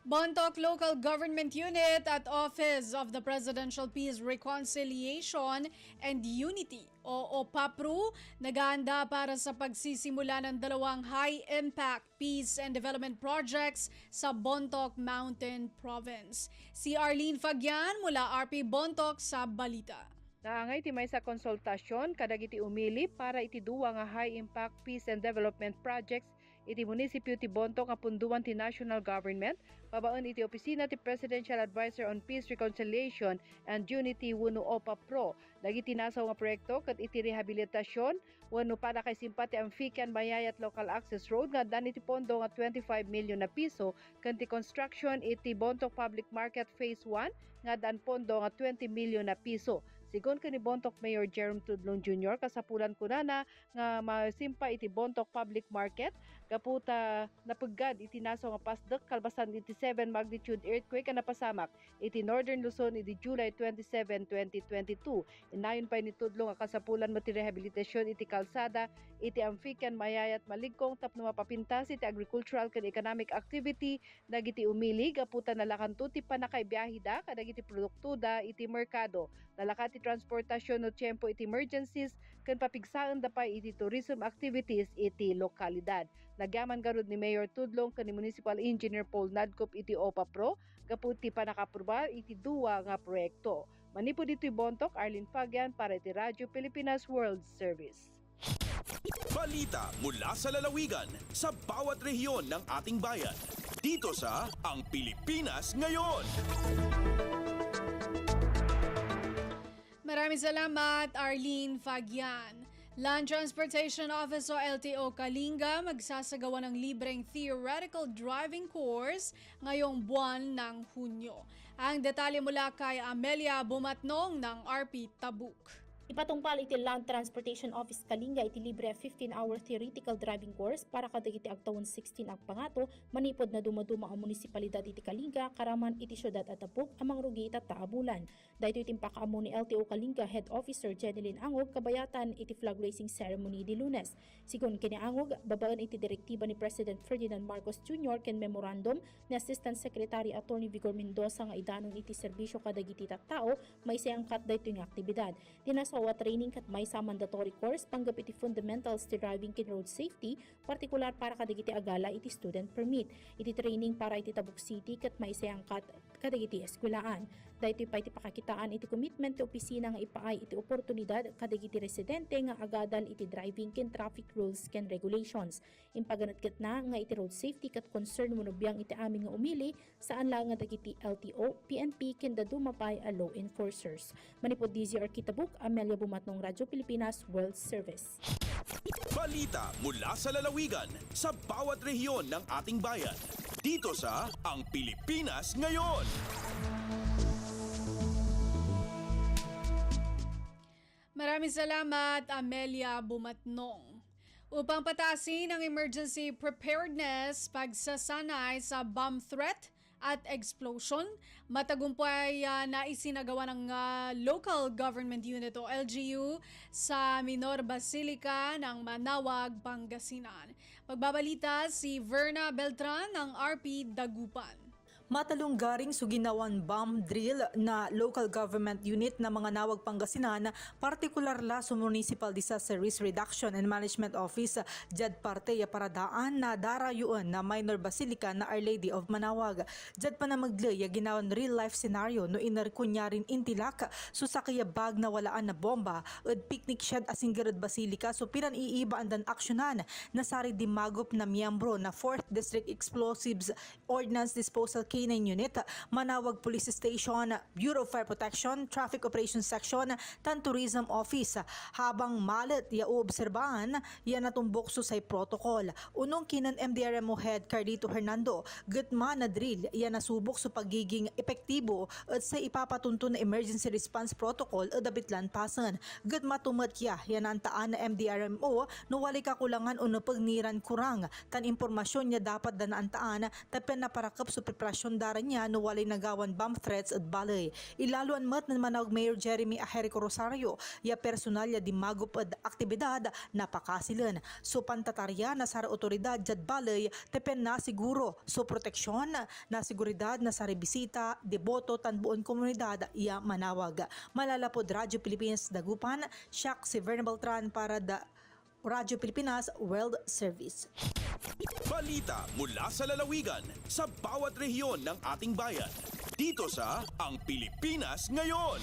Bontoc Local Government Unit at Office of the Presidential Peace Reconciliation and Unity o OPAPRU naghahanda para sa pagsisimula ng 2 high-impact peace and development projects sa Bontoc Mountain Province. Si Arlene Fagian mula RP Bontoc sa Balita. Naangay ti may sa konsultasyon kadagiti umili para iti 2 nga high-impact peace and development projects iti munisipyo ti Bontoc nga punduan ti national government, babaen iti opisina ti Presidential Advisor on Peace Reconciliation and Unity wenno OPAPRO. Dagiti nasaw nga proyekto ket iti rehabilitasyon wenno para kay simpati Amphican Mayayat Local Access Road nga dan iti pondo nga 25 milyon na piso ken ti construction iti Bontoc Public Market Phase 1 nga dan pondo nga 20 milyon na piso. Sigon kani Bontoc Mayor Jerome Tudlong Jr. kasapulan kunana nga masimpa iti Bontoc Public Market gaputa napuggad iti naso nga pasdek kalbasan iti 7 magnitude earthquake nga napasamak iti Northern Luzon iti July 27, 2022. Inayon pa ni Tudlong nga kasapulan mo ti rehabilitasyon iti kalsada iti Amphican Mayayat Maligkong tapno mapapintas iti agricultural ken economic activity dagiti umili gaputa nalakanto ti panakaibiyahida kadagiti produktuda iti merkado. Nalakati transportasyon no tiempo iti emergencies ken papigsaan da pa iti tourism activities iti lokalidad. Nagyaman garud ni Mayor Tudlong ken ni Municipal Engineer Paul Nadcop iti OPAPRO gaputi pa nakapruba iti 2 nga proyekto. Manipod iti Bontoc, Arlene Fagian para iti Radyo Pilipinas World Service. Balita mula sa lalawigan sa bawat rehiyon ng ating bayan. Dito sa Ang Pilipinas Ngayon. Maraming salamat, Arlene Fagian. Land Transportation Office o LTO Kalinga magsasagawa ng libreng theoretical driving course ngayong buwan ng Hunyo. Ang detalye mula kay Amelia Bumatnong ng RP Tabuk. Ipatungpal iti Land Transportation Office Kalinga iti libre 15-hour theoretical driving course para kadagiti agtawon 16 ang pangato manipod na dumaduma ang munisipalidad iti Kalinga karaman iti syudad at Tabuk amang rugi ita taabulan. Dahito itimpakaamo ni LTO Kalinga Head Officer Jeneline Angog kabayatan iti flag raising ceremony di Lunes. Sigon kini Angog, babaan iti direktiba ni President Ferdinand Marcos Jr. ken memorandum ni Assistant Secretary Attorney Vigor Mendoza nga idanong iti serbisyo kadagiti tattao may sayangkat dayto nga aktibidad. Dinasaw kawa training kat may sa mandatory course panggap iti fundamentals ti driving kin road safety, partikular para kadagiti agala iti student permit. Iti training para iti Tabuk City kat may sayang kat kadagiti eskwelaan. Dahito pa iti pakakitaan iti commitment ti opisina nga ipaay iti oportunidad kadagiti residente nga agadal iti driving ken traffic rules ken regulations. Impaganat ket na nga iti road safety kat concern monobiyang iti amin nga umili saan lang nga dagiti LTO, PNP ken dadumapay a law enforcers. Manipod DZR Kitabuk, Amelia Bumatnong, Radyo Pilipinas World Service. Balita mula sa lalawigan sa bawat rehiyon ng ating bayan. Dito sa Ang Pilipinas Ngayon. Maraming salamat, Amelia Bumatnong. Upang patasin ang emergency preparedness, pagsasanay sa bomb threat at explosion, matagumpay na isinagawa ng Local Government Unit o LGU sa Minor Basilica ng Manawag, Pangasinan. Magbabalita si Verna Beltran ng RP Dagupan. Matalunggaring suginawan bomb drill na local government unit na mga Nawag Pangasinan, partikular la sa Municipal Disaster Risk Reduction and Management Office, Jad Parte paradaan na darayuan na Minor Basilica na Our Lady of Manawag. Jad pa na maglaya ginawan real life scenario no inarkunyarin intilak susakaya bag na walaan na bomba at picnic shed asing garod Basilica so pinaniiba andan aksyonan na sari dimagop na miyembro na 4th District Explosives Ordnance Disposal K9 Unit, Manawag Police Station, Bureau of Fire Protection, Traffic Operations Section, Tan Tourism Office. Habang malit ya obserbahan, yan natumbok so say protocol. Unong kinan MDRMO Head Carlito Hernando, gitma na drill, yan nasubok so pagiging epektibo at sa ipapatunto na emergency response protocol at dabitlan pasan. Gitma tumatya, yan ang taan na MDRMO no wali kakulangan o napagniran kurang. Tan impormasyon niya dapat danaan taan tapen na parakap so preparasyon dara niya no walay nagawan bomb threats at balay. Ilaluan mat ng Manawag Mayor Jeremy Ajerico Rosario, ya personal ya dimagop at aktibidad napakasilan. So pantatarya na sa otoridad jad balay, tepen na siguro. So proteksyon na seguridad na sa rebisita, deboto tan buong komunidad ya Manawag. Malalapod Radyo Pilipinas Dagupan, siyak si Verna Beltran para Radyo Pilipinas World Service. Balita mula sa lalawigan sa bawat rehiyon ng ating bayan. Dito sa Ang Pilipinas Ngayon.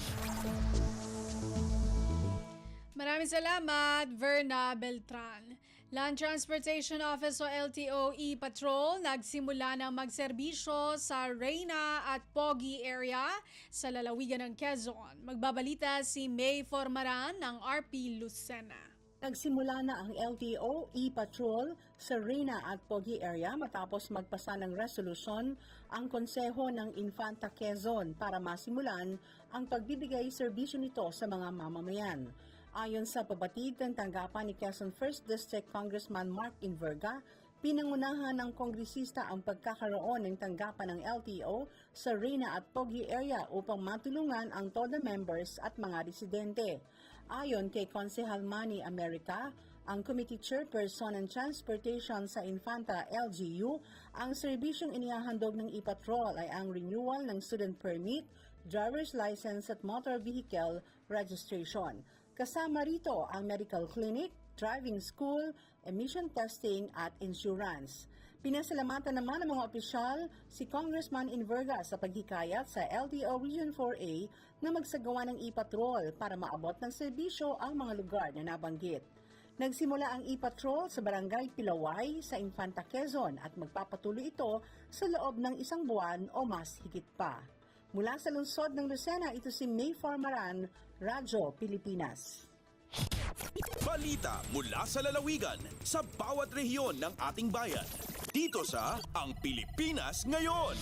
Maraming salamat, Verna Beltran. Land Transportation Office o LTO e-Patrol nagsimula ng magserbisyo sa Reyna at Pogi area sa lalawigan ng Quezon. Magbabalita si May Formaran ng RP Lucena. Nagsimula na ang LTO e-Patrol sa Reyna at Pogi area matapos magpasa ng resolusyon ang Konseho ng Infanta Quezon para masimulan ang pagbibigay serbisyo nito sa mga mamamayan. Ayon sa pabatid ng tanggapan ni Quezon 1st District Congressman Mark Inverga, pinangunahan ng kongresista ang pagkakaroon ng tanggapan ng LTO sa Reyna at Pogi area upang matulungan ang TODA members at mga residente. Ayon kay Konsehal Manny America, ang Committee Chairperson ng Transportation sa Infanta LGU, ang serbisyong inihahandog ng e-Patrol ay ang renewal ng student permit, driver's license at motor vehicle registration. Kasama rito ang medical clinic, driving school, emission testing at insurance. Pinasalamatan naman ng mga opisyal si Congressman Inverga sa paghikayat sa LTO Region 4A na magsagawa ng e-Patrol para maabot ng serbisyo ang mga lugar na nabanggit. Nagsimula ang e-Patrol sa Barangay Pilaway sa Infanta Quezon at magpapatuloy ito sa loob ng 1 buwan o mas higit pa. Mula sa lungsod ng Lucena, ito si May Formaran, Radyo Pilipinas. Balita mula sa lalawigan sa bawat rehiyon ng ating bayan. Dito sa Ang Pilipinas Ngayon.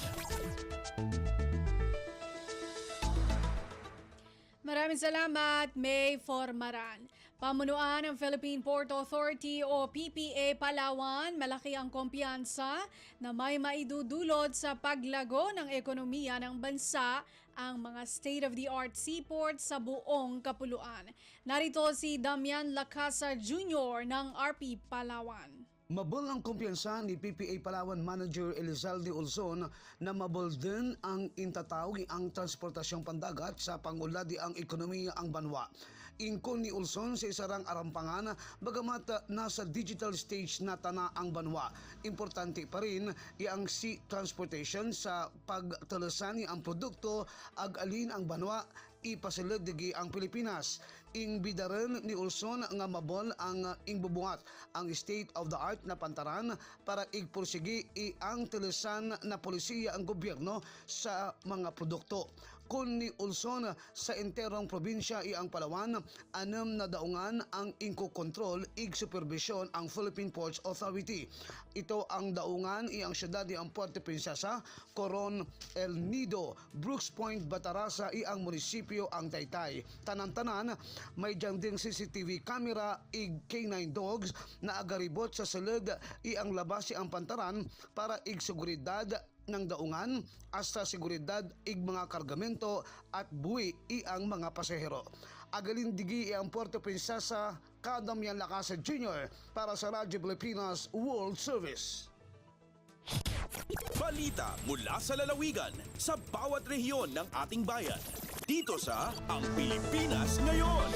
Maraming salamat, May Formaran. Pamunuan ng Philippine Port Authority o PPA Palawan, malaki ang kumpiyansa na may maidudulot sa paglago ng ekonomiya ng bansa ang mga state-of-the-art seaport sa buong kapuluan. Narito si Damian Lacasa Jr. ng RP Palawan. Mabul ang kumpiyansa ni PPA Palawan Manager Elizalde Olson na mabul din ang intatawgi ang transportasyong pandagat sa panguladi ang ekonomiya ang banwa. Ingkon ni Olson sa isarang arampangan bagamat nasa digital stage na tana ang banwa. Importante pa rin ang sea transportation sa pagtalasan ang produkto ag alin ang banwa ipasilid digi ang Pilipinas. Ingbidaran ni Olson nga mabol ang ingbubuhat ang state of the art na pantaran para igpursigi ang telesan na polisiya ang gobyerno sa mga produkto. Kun ni Olson sa enterong probinsya ang Palawan, 6 na daungan ang inko-control ig supervision ang Philippine Ports Authority. Ito ang daungan ang syudad ang Puerto Princesa, Coron, El Nido, Brooks Point, Batarasa ang munisipyo ang Taytay. Tanan-tanan may dyan ding CCTV camera ig K9 dogs na agaribot sa silid ang labasi ang pantaran para ig seguridad ng daungan hasta seguridad ig mga kargamento at buwi ang mga pasahero. Agalin digi ang Puerto Princesa, Kadamian Lacasa Jr. para sa Radyo Pilipinas World Service. Balita mula sa lalawigan sa bawat rehiyon ng ating bayan. Dito sa Ang Pilipinas Ngayon.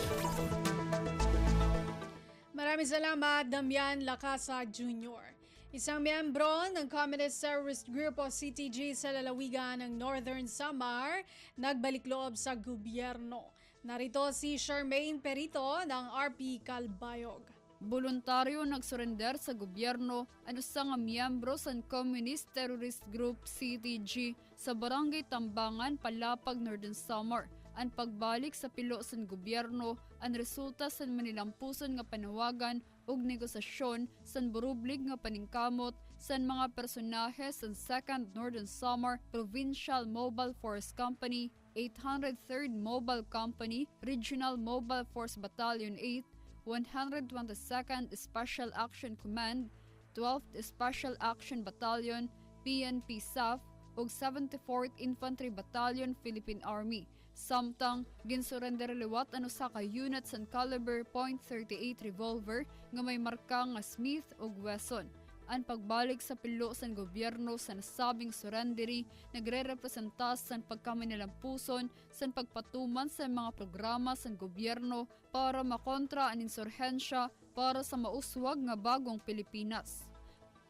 Maraming salamat, Damian Lacasa Jr. Isang miyembro ng Communist Terrorist Group o CTG sa lalawigan ng Northern Samar nagbalik loob sa gobyerno. Narito si Charmaine Perito ng RP Calbayog. Voluntaryo nagsurrender sa gobyerno ang isang miyembro sa Communist Terrorist Group CTG sa Barangay Tambangan, Palapag, Northern Samar. Ang pagbalik sa pilo sa gobyerno ang resulta sa manilampuson nga panawagan ug negosasyon sa burublig nga paningkamot sa mga personahe sa 2nd Northern Samar Provincial Mobile Force Company, 803rd Mobile Company, Regional Mobile Force Battalion 8, 122nd Special Action Command, 12th Special Action Battalion, PNP SAF, ug 74th Infantry Battalion, Philippine Army. Samtang ginsurrender liwat ano sa ka unit sa caliber .38 revolver nga may marka nga Smith ug Wesson. Ang pagbalik sa pilo sa gobyerno sa nasabing surrenderi nagre-representa sa pagkamanilampuson sa pagpatuman sa mga programa sa gobyerno para makontra ang insurhensya para sa mauswag nga bagong Pilipinas.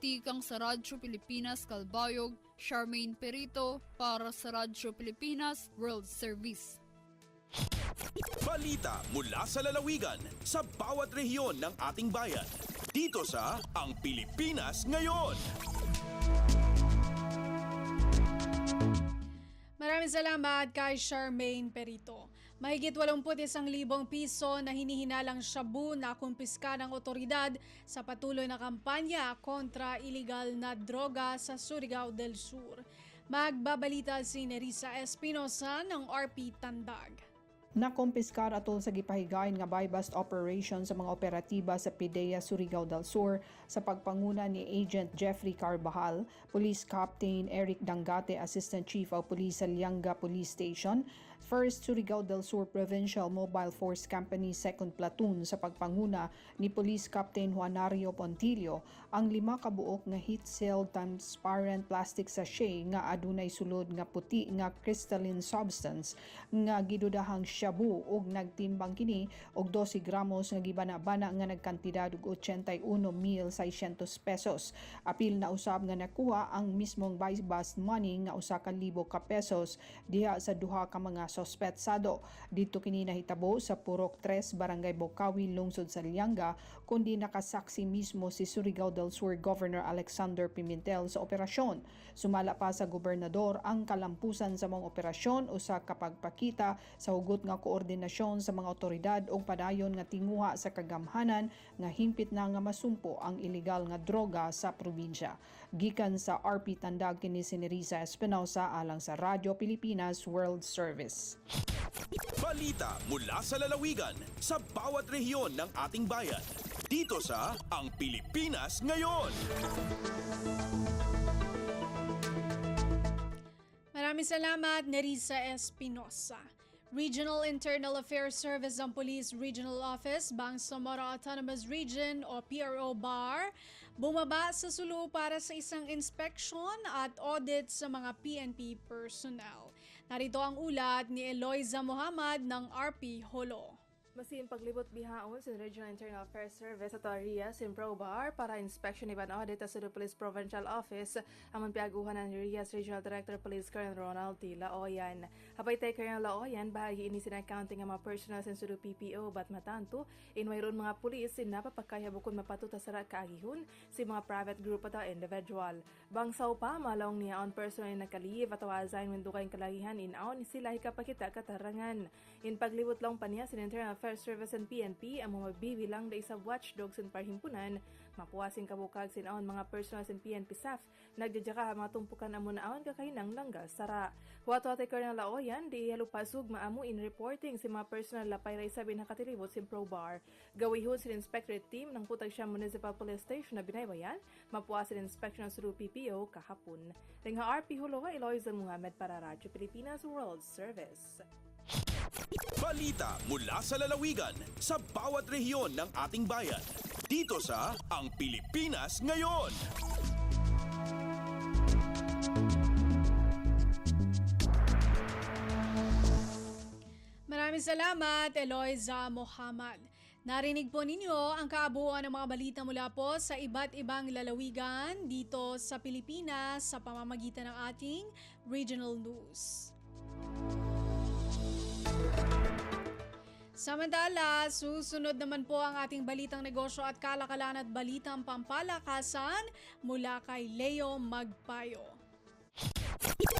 Tikang sa Radyo Pilipinas Calbayog, Charmaine Perito para sa Radyo Pilipinas World Service. Balita mula sa lalawigan sa bawat rehiyon ng ating bayan. Dito sa Ang Pilipinas Ngayon. Maraming salamat kay Charmaine Perito. Mahigit 81,000 piso na hinihinalang shabu na kumpiska ng otoridad sa patuloy na kampanya kontra iligal na droga sa Surigao del Sur. Magbabalita si Nerissa Espinosa ng RP Tandag. Nakumpiskar atol sa gipahigayon nga buy-bust operation sa mga operatiba sa PIDEA Surigao del Sur sa pagpanguna ni Agent Jeffrey Carbajal, Police Captain Eric Dangate, Assistant Chief of Police sa Lianga Police Station, 1st Surigao del Sur Provincial Mobile Force Company 2nd Platoon sa pagpanguna ni Police Captain Juanario Pontillo ang 5 kabuok nga heat-sealed transparent plastic sachet nga adunay sulod nga puti nga crystalline substance nga gidudahang shabu ug nagtimbang kini og 12 gramos nga gibana-bana nga nagkantidad og 81,600 pesos. Apil na usab nga nakuha ang mismong buy-bust money nga 1,000 ka pesos diha sa duha ka mga sospetsado. Dito kini nahitabo sa Purok 3, Barangay Bocawi, lungsod sa Lianga, kundi nakasaksi mismo si Surigao del Sur Governor Alexander Pimentel sa operasyon. Sumala pa sa gobernador ang kalampusan sa mga operasyon o sa kapagpakita sa hugot nga koordinasyon sa mga otoridad o padayon nga tinguha sa kagamhanan nga himpit na nga masumpo ang ilegal nga droga sa probinsya. Gikan sa RP Tandag kini si Nerissa Espinosa alang sa Radyo Pilipinas World Service. Balita mula sa lalawigan sa bawat rehiyon ng ating bayan. Dito sa Ang Pilipinas Ngayon. Maraming salamat, Nerissa Espinosa. Regional Internal Affairs Service ng Police Regional Office, Bangsamoro Autonomous Region o PRO BAR, bumaba sa Sulu para sa isang inspection at audit sa mga PNP personnel. Narito ang ulat ni Eloisa Muhammad ng RP Holo. Masin paglibot bihaon sa Regional Internal Affairs Service at RIAS in Probar para inspection iban audit sa Cebu Police Provincial Office ang manpiaguhan ng RIAS Regional Director Police Colonel Ronald T. Laoyan. Hapay tay Colonel Laoyan, bahagi ini sin accounting ang mga personnel sa Cebu PPO bat matanto in mayroon mga pulis sin napapakaya bukod mapatuta sa kaagihon si mga private group at individual. Bangsaw pa malong niya on personal na nakalive at awazain when dukay kalagihan in aon sila hikapakita katarangan. In paglibot lang pa niya sin Internal Affairs Service and PNP ang mga magbibilang da isa watchdogs in parhimpunan, mapuwasing kabukag sinaon mga personals in PNP staff, nagdadya mga tumpukan amo naon kakahinang langga sara. Huwato-ate Colonel Laoyan, di halupasug maamu in reporting si mga personal lapay ra isabi nakatilibot sin Probar. Gawihon sin inspectorate team ng Putag Siam Municipal Police Station na binaybayan, mapuwasin inspection ng Sulu PPO kahapon. Ringha RP Hulowa, Eloisa Muhammad para Radyo Pilipinas World Service. Balita mula sa lalawigan sa bawat rehiyon ng ating bayan. Dito sa Ang Pilipinas Ngayon. Maraming salamat, Eloisa Muhammad. Narinig po ninyo ang kaabuuan ng mga balita mula po sa iba't ibang lalawigan dito sa Pilipinas sa pamamagitan ng ating regional news. Samantala, susunod naman po ang ating balitang negosyo at kalakalan at balitang pampalakasan mula kay Leo Magpayo.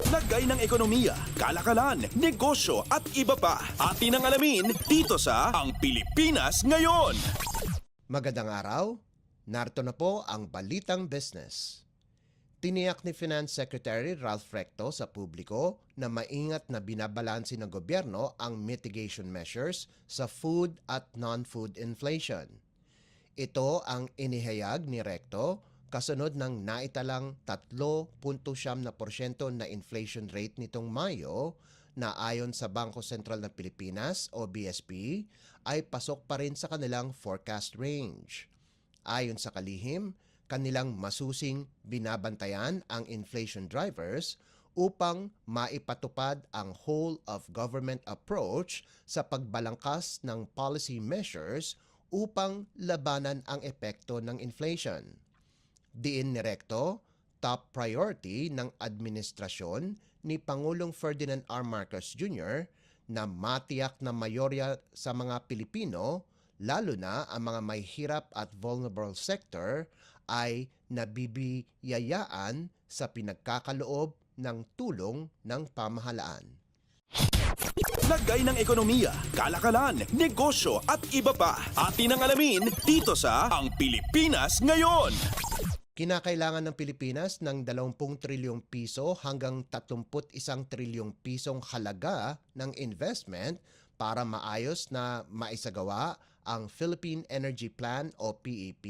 Lagay ng ekonomiya, kalakalan, negosyo at iba pa. Atin ang alamin dito sa Ang Pilipinas Ngayon. Magandang araw, narito na po ang Balitang Business. Tiniyak ni Finance Secretary Ralph Recto sa publiko na maingat na binabalanse ng gobyerno ang mitigation measures sa food at non-food inflation. Ito ang inihayag ni Recto kasunod ng naitalang 3.7% na inflation rate nitong Mayo na ayon sa Bangko Sentral ng Pilipinas o BSP ay pasok pa rin sa kanilang forecast range. Ayon sa kalihim, kanilang masusing binabantayan ang inflation drivers upang maipatupad ang whole-of-government approach sa pagbalangkas ng policy measures upang labanan ang epekto ng inflation. Diin ni Recto, top priority ng administrasyon ni Pangulong Ferdinand R. Marcos Jr. na matiyak na mayorya sa mga Pilipino, lalo na ang mga may hirap at vulnerable sector, ay nabibiyayaan sa pinagkakaloob ng tulong ng pamahalaan. Lagay ng ekonomiya, kalakalan, negosyo at iba pa. Atin ang alamin dito sa Ang Pilipinas Ngayon. Kinakailangan ng Pilipinas ng 20 trilyong piso hanggang 31 trilyong pisong halaga ng investment para maayos na maisagawa ang Philippine Energy Plan o PEP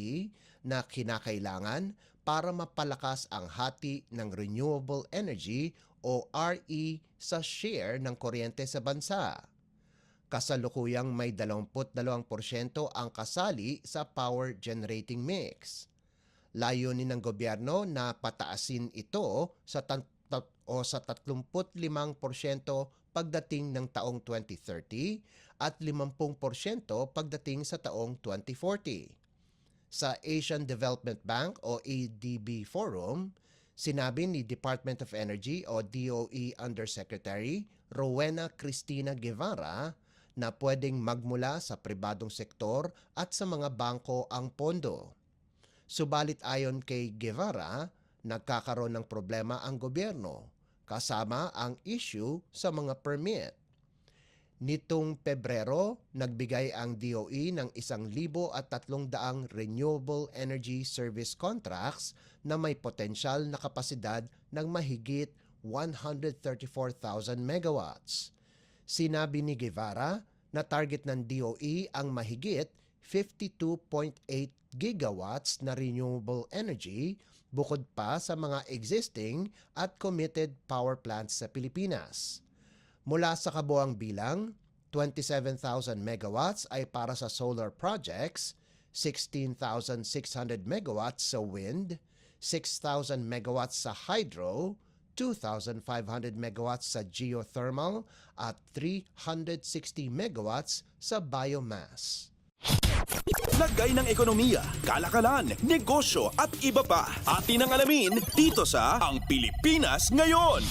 na kinakailangan para mapalakas ang hati ng renewable energy o RE sa share ng kuryente sa bansa. Kasalukuyang may 22% ang kasali sa power generating mix. Layunin ng gobyerno na pataasin ito sa 35% pagdating ng taong 2030 at 50% pagdating sa taong 2040. Sa Asian Development Bank o ADB Forum, sinabi ni Department of Energy o DOE Undersecretary Rowena Cristina Guevara na pwedeng magmula sa pribadong sektor at sa mga bangko ang pondo. Subalit ayon kay Guevara, nagkakaroon ng problema ang gobyerno, kasama ang issue sa mga permit. Nitong Pebrero, nagbigay ang DOE ng 1,300 renewable energy service contracts na may potensyal na kapasidad ng mahigit 134,000 megawatts. Sinabi ni Guevara na target ng DOE ang mahigit 52.8 gigawatts na renewable energy bukod pa sa mga existing at committed power plants sa Pilipinas. Mula sa kabuang bilang, 27,000 megawatts ay para sa solar projects, 16,600 megawatts sa wind, 6,000 megawatts sa hydro, 2,500 megawatts sa geothermal at 360 megawatts sa biomass. Lagay ng ekonomiya, kalakalan, negosyo at iba pa. Atin ang alamin dito sa Ang Pilipinas Ngayon.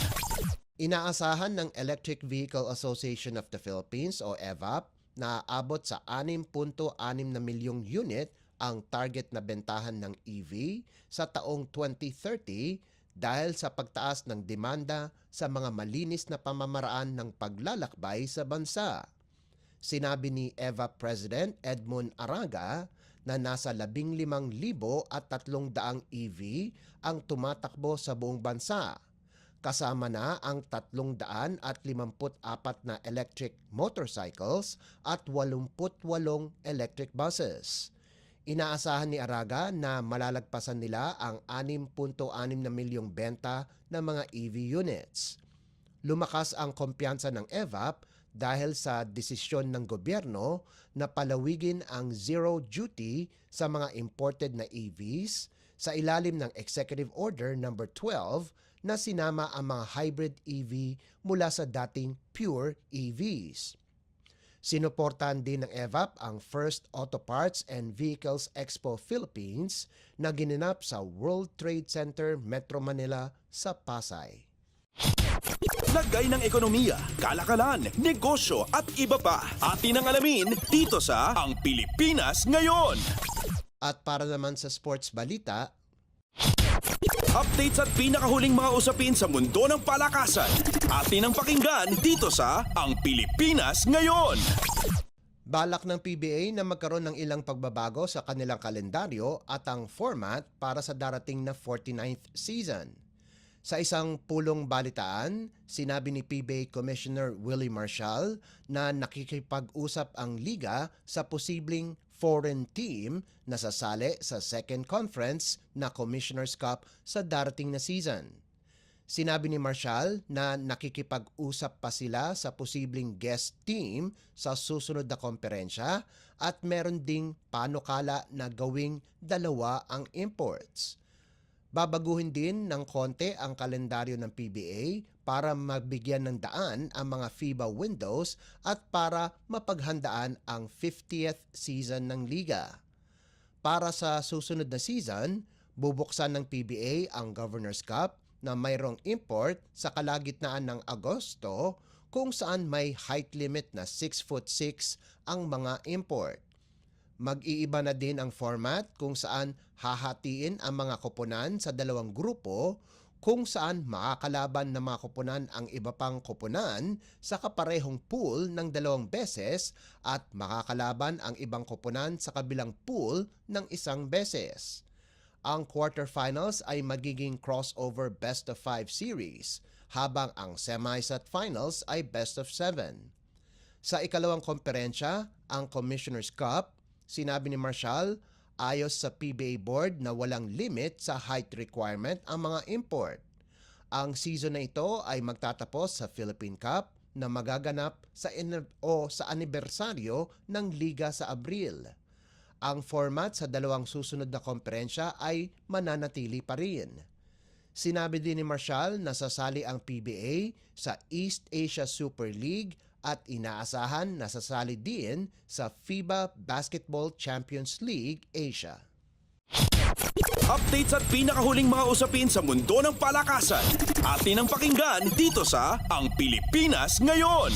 Inaasahan ng Electric Vehicle Association of the Philippines o EVAP na aabot sa 6.6 na milyong unit ang target na bentahan ng EV sa taong 2030 dahil sa pagtaas ng demanda sa mga malinis na pamamaraan ng paglalakbay sa bansa. Sinabi ni EVAP President Edmund Araga na nasa 15,300 EV ang tumatakbo sa buong bansa. Kasama na ang 354 na electric motorcycles at 88 electric buses. Inaasahan ni Araga na malalagpasan nila ang 6.6 na milyong benta ng mga EV units. Lumakas ang kumpiyansa ng EVAP dahil sa desisyon ng gobyerno na palawigin ang zero duty sa mga imported na EVs sa ilalim ng Executive Order No. 12 na sinama ang mga hybrid EV mula sa dating pure EVs. Sinuportahan din ng EVAP ang First Auto Parts and Vehicles Expo Philippines na ginanap sa World Trade Center, Metro Manila sa Pasay. Lagay ng ekonomiya, kalakalan, negosyo at iba pa. Atin ang alamin dito sa Ang Pilipinas Ngayon. At para naman sa sports balita, Updates at pinakahuling mga usapin sa mundo ng palakasan. Atin ang pakinggan dito sa Ang Pilipinas Ngayon. balak ng PBA na magkaroon ng ilang pagbabago sa kanilang kalendaryo at ang format para sa darating na 49th season. Sa isang pulong balitaan, sinabi ni PBA Commissioner Willie Marshall na nakikipag-usap ang liga sa posibleng foreign team na sasali sa second conference na Commissioner's Cup sa darating na season. Sinabi ni Marshall na nakikipag-usap pa sila sa posibleng guest team sa susunod na komperensya at meron ding panukala na gawing 2 ang imports. Babaguhin din ng konti ang kalendaryo ng PBA para mabigyan ng daan ang mga FIBA windows at para mapaghandaan ang 50th season ng liga. Para sa susunod na season, bubuksan ng PBA ang Governor's Cup na mayroong import sa kalagitnaan ng Agosto kung saan may height limit na 6'6" ang mga import. Mag-iiba na din ang format kung saan hahatiin ang mga koponan sa 2 grupo kung saan makakalaban ng mga koponan ang iba pang koponan sa kaparehong pool ng 2 beses at makakalaban ang ibang koponan sa kabilang pool ng 1 beses. Ang quarterfinals ay magiging crossover best of 5 series, habang ang semis at finals ay best of 7. Sa ikalawang komperensya, ang Commissioner's Cup, sinabi ni Marshall, ayos sa PBA board na walang limit sa height requirement ang mga import. Ang season na ito ay magtatapos sa Philippine Cup na magaganap sa anibersaryo ng liga sa Abril. Ang format sa 2 susunod na komperensya ay mananatili pa rin. Sinabi din ni Marshall na sasali ang PBA sa East Asia Super League at inaasahan na sasali din sa FIBA Basketball Champions League Asia. Updates at pinakahuling mga usapin sa mundo ng palakasan. Atin ang pakinggan dito sa Ang Pilipinas Ngayon.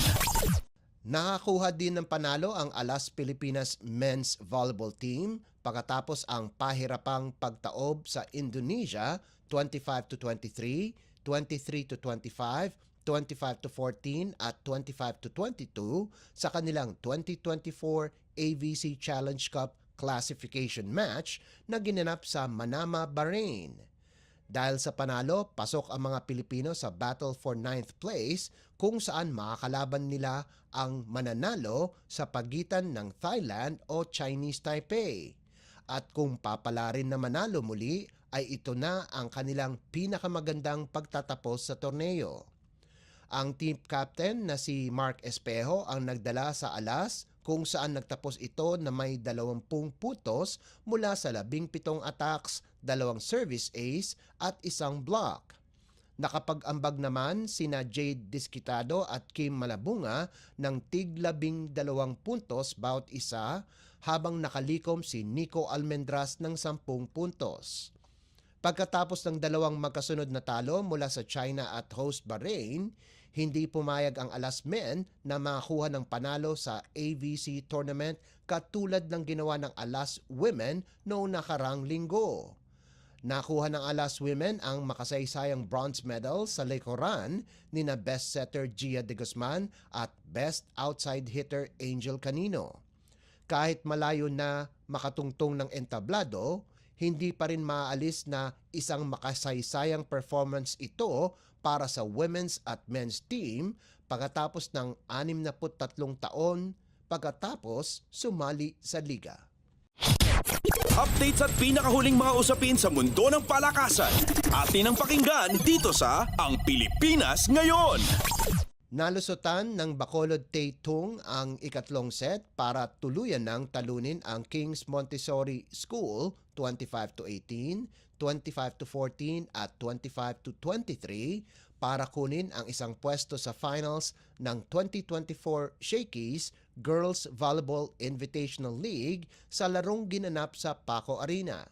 Nakakuha din ng panalo ang Alas Pilipinas Men's Volleyball Team pagkatapos ang pahirapang pagtaob sa Indonesia 25-23, 23-25, 25-14 at 25-22 sa kanilang 2024 AVC Challenge Cup classification match na ginanap sa Manama, Bahrain. Dahil sa panalo, pasok ang mga Pilipino sa battle for 9th place kung saan makakalaban nila ang mananalo sa pagitan ng Thailand o Chinese Taipei. At kung papalarin na manalo muli, ay ito na ang kanilang pinakamagandang pagtatapos sa torneo. Ang team captain na si Mark Espejo ang nagdala sa alas kung saan nagtapos ito na may 20 putos mula sa 17 attacks, 2 service ace at 1 block. Nakapag-ambag naman sina Jade Disquitado at Kim Malabunga ng tig 12 puntos bawat isa, habang nakalikom si Nico Almendras ng 10 puntos. Pagkatapos ng 2 magkasunod na talo mula sa China at host Bahrain, hindi pumayag ang Alas Men na makakuha ng panalo sa AVC tournament katulad ng ginawa ng Alas Women noong nakarang linggo. Nakuha ng Alas Women ang makasaysayang bronze medal sa likuran ni na best setter Gia de Guzman at best outside hitter Angel Canino. Kahit malayo na makatungtong ng entablado, hindi pa rin maaalis na isang makasaysayang performance ito para sa women's at men's team pagkatapos ng 63 taon pagkatapos sumali sa liga. Updates at pinakahuling mga usapin sa mundo ng palakasan. Atin ang pakinggan dito sa Ang Pilipinas Ngayon. Nalusutan ng Bacolod Taytong ang ikatlong set para tuluyan ng talunin ang King's Montessori School 25-18, 25-14 at 25-23 para kunin ang isang pwesto sa finals ng 2024 Shakey's Girls Volleyball Invitational League sa larong ginanap sa Paco Arena.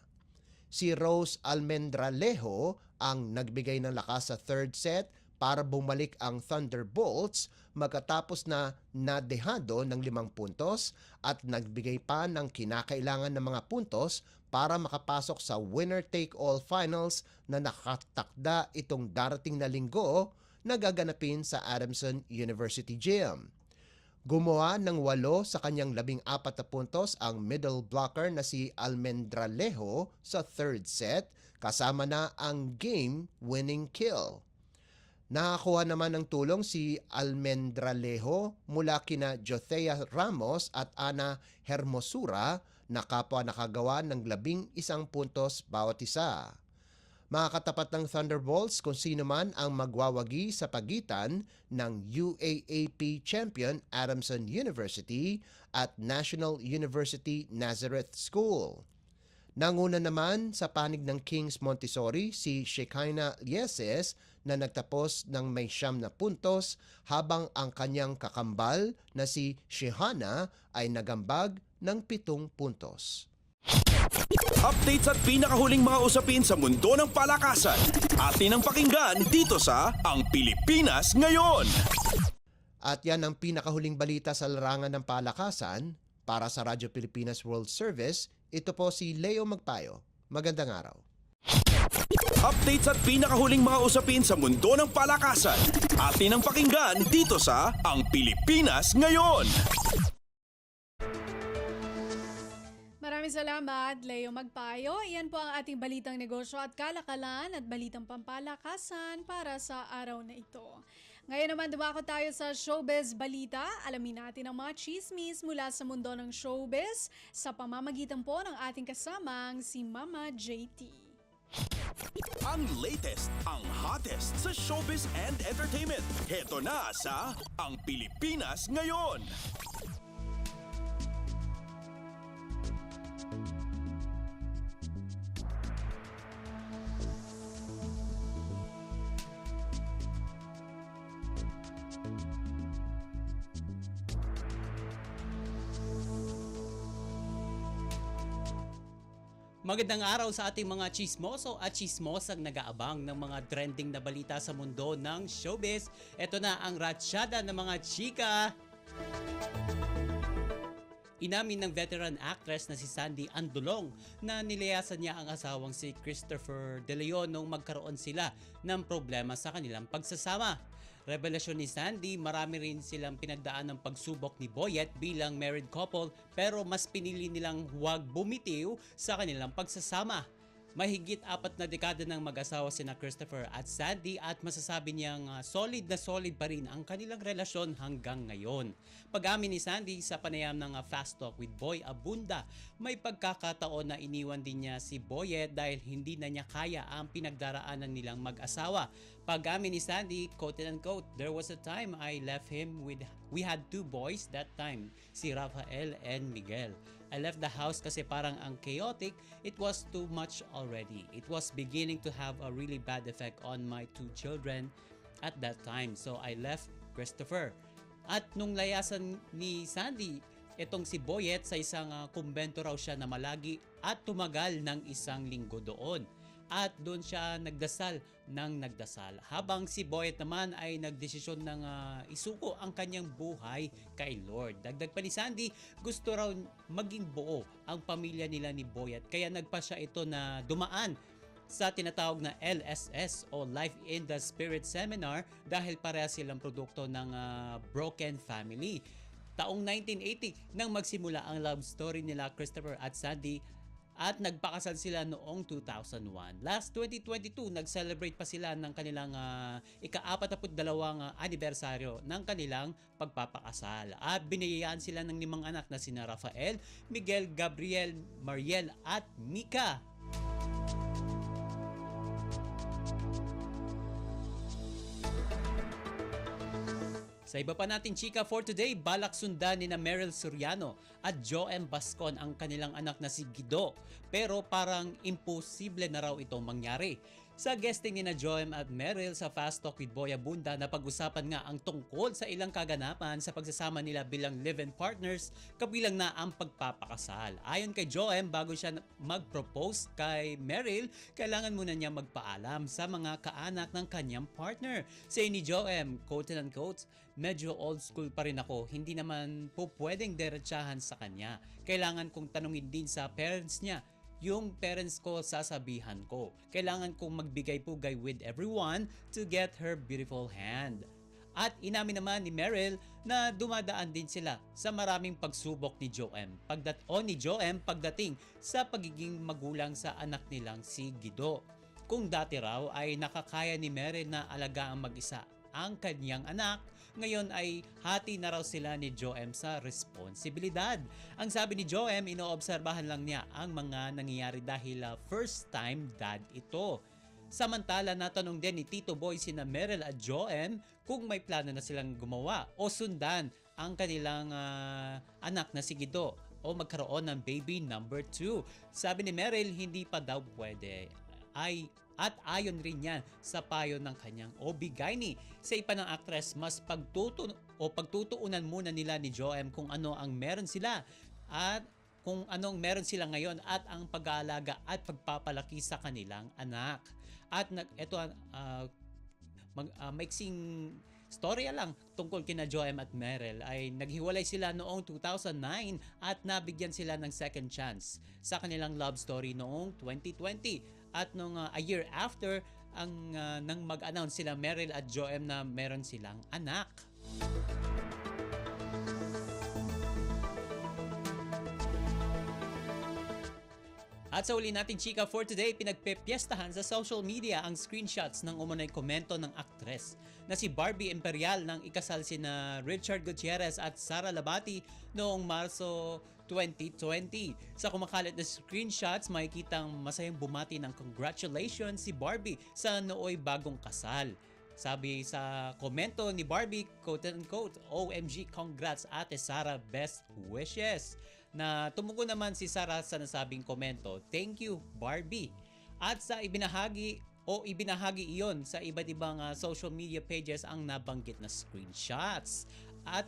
Si Rose Almendralejo ang nagbigay ng lakas sa third set para bumalik ang Thunderbolts magkatapos na nadehado ng 5 puntos at nagbigay pa ng kinakailangan ng mga puntos para makapasok sa winner-take-all finals na nakatakda itong darating na linggo na gaganapin sa Adamson University Gym. Gumawa ng 8 sa kanyang 14 na puntos ang middle blocker na si Almendralejo sa third set kasama na ang game-winning kill. Nakakuha naman ng tulong si Almendralejo mula kina Jothea Ramos at Ana Hermosura na kapwa nakagawa ng 11 puntos bawat isa. Makakatapat ng Thunderbolts kung sino man ang magwawagi sa pagitan ng UAAP champion Adamson University at National University Nazareth School. Nanguna naman sa panig ng King's Montessori si Shekinah Lieses na nagtapos ng may 9 puntos habang ang kanyang kakambal na si Shehana ay nagambag ng 7 puntos. Updates at pinakahuling mga usapin sa mundo ng palakasan. Atin ang pakinggan dito sa Ang Pilipinas Ngayon. At yan ang pinakahuling balita sa larangan ng palakasan. Para sa Radyo Pilipinas World Service, ito po si Leo Magpayo. Magandang araw. Updates at pinakahuling mga usapin sa mundo ng palakasan. Atin ang pakinggan dito sa Ang Pilipinas Ngayon. Maraming salamat, Leo Magpayo. Iyan po ang ating balitang negosyo at kalakalan at balitang pampalakasan para sa araw na ito. Ngayon naman dumako tayo sa Showbiz Balita. Alamin natin ang mga chismis mula sa mundo ng showbiz sa pamamagitan po ng ating kasamang si Mama JT. Ang latest, ang hottest sa showbiz and entertainment. Heto na sa Ang Pilipinas Ngayon. Magandang araw sa ating mga chismoso at chismosang nag-aabang ng mga trending na balita sa mundo ng showbiz. Ito na ang ratsyada ng mga chika. Inamin ng veteran actress na si Sandy Andulong na nilayasan niya ang asawang si Christopher De Leon nung magkaroon sila ng problema sa kanilang pagsasama. Revelasyon ni Sandy, marami rin silang pinagdaan ng pagsubok ni Boyet bilang married couple pero mas pinili nilang huwag bumitiw sa kanilang pagsasama. Mahigit 4 na dekada ng mag-asawa sina Christopher at Sandy at masasabi niyang solid na solid pa rin ang kanilang relasyon hanggang ngayon. Pag-amin ni Sandy sa panayam ng Fast Talk with Boy Abunda, may pagkakataon na iniwan din niya si Boyet dahil hindi na niya kaya ang pinagdaraanan nilang mag-asawa. Pag-amin ni Sandy, quote and unquote, "There was a time I left him with, we had 2 boys that time, si Rafael and Miguel. I left the house kasi parang ang chaotic, it was too much already. It was beginning to have a really bad effect on my 2 children at that time. So I left Christopher." At nung layasan ni Sandy, itong si Boyet sa isang kumbento raw siya na malagi at tumagal ng 1 linggo doon. At doon siya nagdasal ng nagdasal. Habang si Boyet naman ay nagdesisyon ng isuko ang kanyang buhay kay Lord. Dagdag pa ni Sandy, gusto raw maging buo ang pamilya nila ni Boyet. Kaya nagpa siya ito na dumaan sa tinatawag na LSS o Life in the Spirit Seminar dahil pareha silang produkto ng Broken Family. Taong 1980 nang magsimula ang love story nila Christopher at Sandy at nagpakasal sila noong 2001. Last 2022, nag-celebrate pa sila ng kanilang ika-42 anibersaryo ng kanilang pagpapakasal. At biniyayaan sila ng 5 anak na sina Rafael, Miguel, Gabriel, Mariel at Mika. Sa iba pa nating chika for today, balak sundan ni na Meryl Soriano at Joem Bascon ang kanilang anak na si Guido. Pero parang imposible na raw itong mangyari. Sa guesting ni na Joem at Meryl sa Fast Talk with Boy Abunda, napag-usapan nga ang tungkol sa ilang kaganapan sa pagsasama nila bilang live-in partners, kabilang na ang pagpapakasal. Ayon kay Joem, bago siya mag-propose kay Meryl, kailangan muna niya magpaalam sa mga kaanak ng kanyang partner. Say ni Joem, quote and unquote, "Medyo old school pa rin ako, hindi naman po pwedeng diretsahan sa kanya. Kailangan kong tanungin din sa parents niya. Yung parents ko sasabihan ko. Kailangan kong magbigay-pugay with everyone to get her beautiful hand." At inamin naman ni Meryl na dumadaan din sila sa maraming pagsubok ni Joem pagdating sa pagiging magulang sa anak nilang si Guido. Kung dati raw ay nakakaya ni Meryl na alagaan mag-isa ang kanyang anak, ngayon ay hati na raw sila ni Joem sa responsibilidad. Ang sabi ni Joem, inoobserbahan lang niya ang mga nangyayari dahil first time dad ito. Samantala, natanong din ni Tito Boy sina Meryl at Joem kung may plano na silang gumawa o sundan ang kanilang anak na si Guido o magkaroon ng baby number 2. Sabi ni Meryl, hindi pa daw pwede. At ayon rin yan sa payo ng kanyang OB-GYN. Sa ipa ng actress, mas pagtutuunan muna nila ni Joem kung ano ang meron sila at kung anong meron sila ngayon at ang pag-aalaga at pagpapalaki sa kanilang anak. At ito maiksing storya lang tungkol kina Joem at Meryl ay naghiwalay sila noong 2009 at nabigyan sila ng second chance sa kanilang love story noong 2020. At nung a year after, nang mag-announce sila Meryl at Joem na meron silang anak. At sa uli nating chika for today, pinagpepiestahan sa social media ang screenshots ng umunay komento ng aktres na si Barbie Imperial nang ikasal sina Richard Gutierrez at Sara Labati noong Marso 2020. Sa kumakalat na screenshots, makikitang masayang bumati ng congratulations si Barbie sa nooy bagong kasal. Sabi sa komento ni Barbie, quote unquote, "OMG, congrats Ate Sara, best wishes." Na tumugon naman si Sara sa nasabing komento, "Thank you, Barbie." At sa ibinahagi iyon sa iba't ibang social media pages ang nabanggit na screenshots. At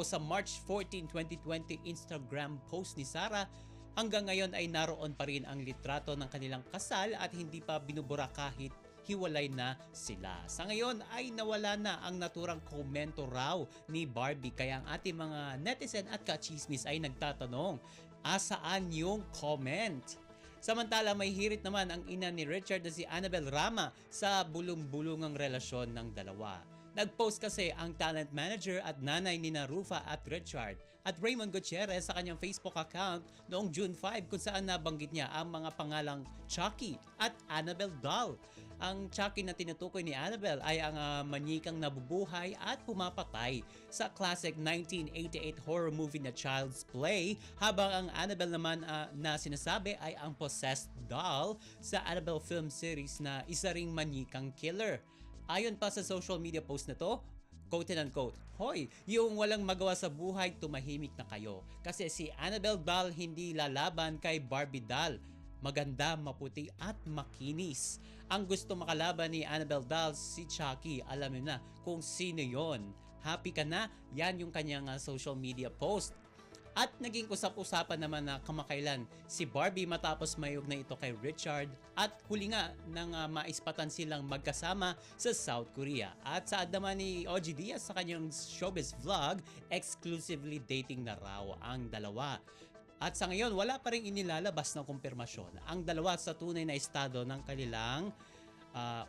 sa March 14, 2020 Instagram post ni Sara, hanggang ngayon ay naroon pa rin ang litrato ng kanilang kasal at hindi pa binubura kahit hiwalay na sila. Sa ngayon ay nawala na ang naturang komento raw ni Barbie, kaya ang ating mga netizen at kachismis ay nagtatanong, asaan yung comment? Samantala, may hirit naman ang ina ni Richard na si Annabel Rama sa bulong-bulungang relasyon ng dalawa. Nag-post kasi ang talent manager at nanay ni Rufa at Richard at Raymond Gutierrez sa kanyang Facebook account noong June 5 kung saan nabanggit niya ang mga pangalang Chucky at Annabelle doll. Ang Chucky na tinutukoy ni Annabelle ay ang manyikang nabubuhay at pumapatay sa classic 1988 horror movie na Child's Play, habang ang Annabelle naman na sinasabi ay ang possessed doll sa Annabelle film series na isa ring manyikang killer. Ayon pa sa social media post na to, quote and unquote, "Hoy, yung walang magawa sa buhay, tumahimik na kayo. Kasi si Annabelle doll hindi lalaban kay Barbie doll. Maganda, maputi at makinis. Ang gusto makalaban ni Annabelle doll, si Chucky. Alam niyo na kung sino yon. Happy ka na?" Yan yung kanyang social media post. At naging usap-usapan naman na kamakailan si Barbie matapos mayugnay ito kay Richard at huli nga nang maispatan silang magkasama sa South Korea. At saad naman ni OG Diaz sa kanyang showbiz vlog, exclusively dating na raw ang dalawa. At sa ngayon, wala pa rin inilalabas ng kumpirmasyon ang dalawa sa tunay na estado ng kanilang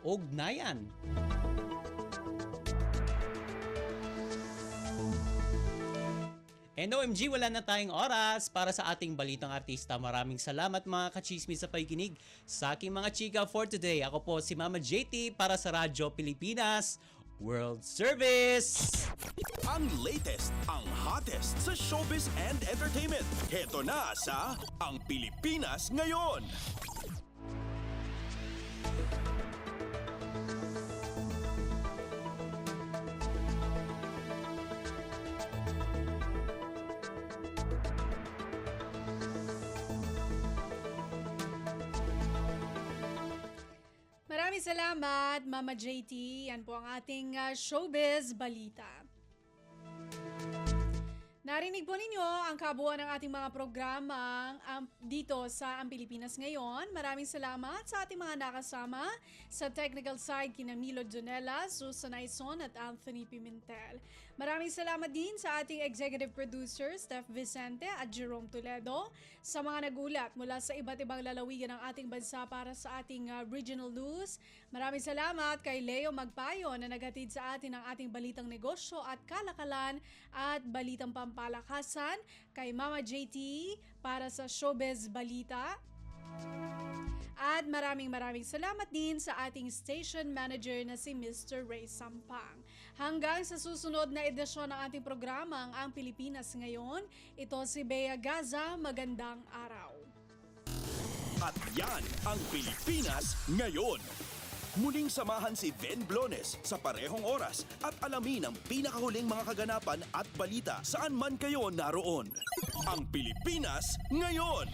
ugnayan. And OMG, wala na tayong oras para sa ating balitang artista. Maraming salamat mga kachismis sa pakikinig sa aking mga chika for today. Ako po si Mama JT para sa Radyo Pilipinas World Service. Ang latest, ang hottest sa showbiz and entertainment. Heto na sa Ang Pilipinas Ngayon. Maraming salamat, Mama JT. Yan po ang ating showbiz balita. Narinig po ninyo ang kabuuan ng ating mga programa dito sa Ang Pilipinas Ngayon. Maraming salamat sa ating mga nakasama sa technical side kina Milo Donella, Susan Aison at Anthony Pimentel. Maraming salamat din sa ating executive producers Steph Vicente at Jerome Toledo, sa mga nagulat mula sa iba't ibang lalawigan ng ating bansa para sa ating regional news. Maraming salamat kay Leo Magpayo na naghatid sa atin ang ating balitang negosyo at kalakalan at balitang pampalakasan, kay Mama JT para sa showbiz balita. At maraming salamat din sa ating station manager na si Mr. Ray Sampang. Hanggang sa susunod na edisyon ng ating programa ang Pilipinas Ngayon, ito si Bea Gaza. Magandang araw. At yan ang Pilipinas Ngayon. Muling samahan si Ben Blones sa parehong oras at alamin ang pinakahuling mga kaganapan at balita saan man kayo naroon. Ang Pilipinas Ngayon.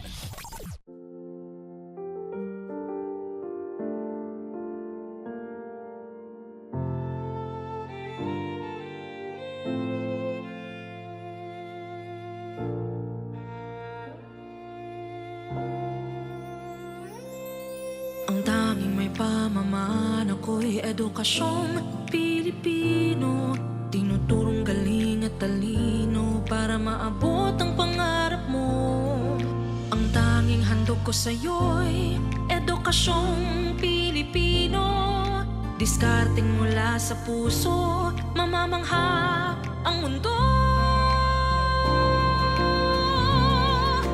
Ang tanging may pamamaan ako'y edukasyong Pilipino. Tinuturong galing at talino para maabot ang pangarap mo. Ang tanging handog ko sa'yo'y edukasyong Pilipino. Diskarting mula sa puso, mamamangha ang mundo.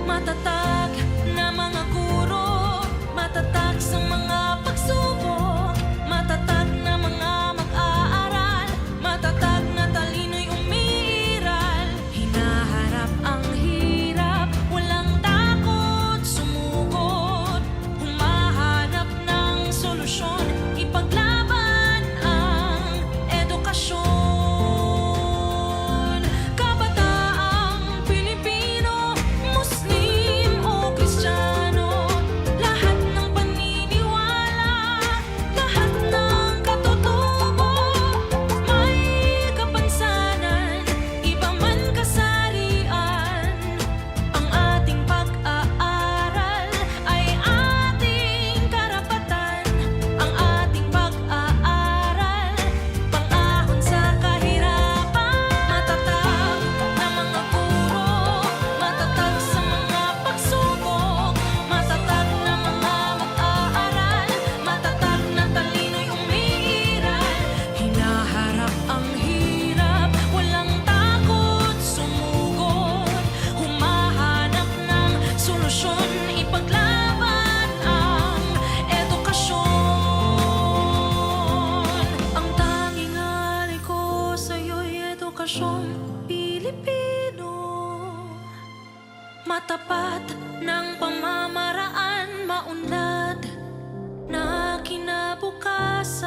Matatag na mga guro, matatag sa mga pagsubok, matatag na mga mag-aaral, matatag na talino'y umiiral. Hinaharap ang hirap, walang takot sumugod, humahanap ng solusyon, ipaglaban ang edukasyon. matapat ng pamamaraan, maunlad na kinabukasan.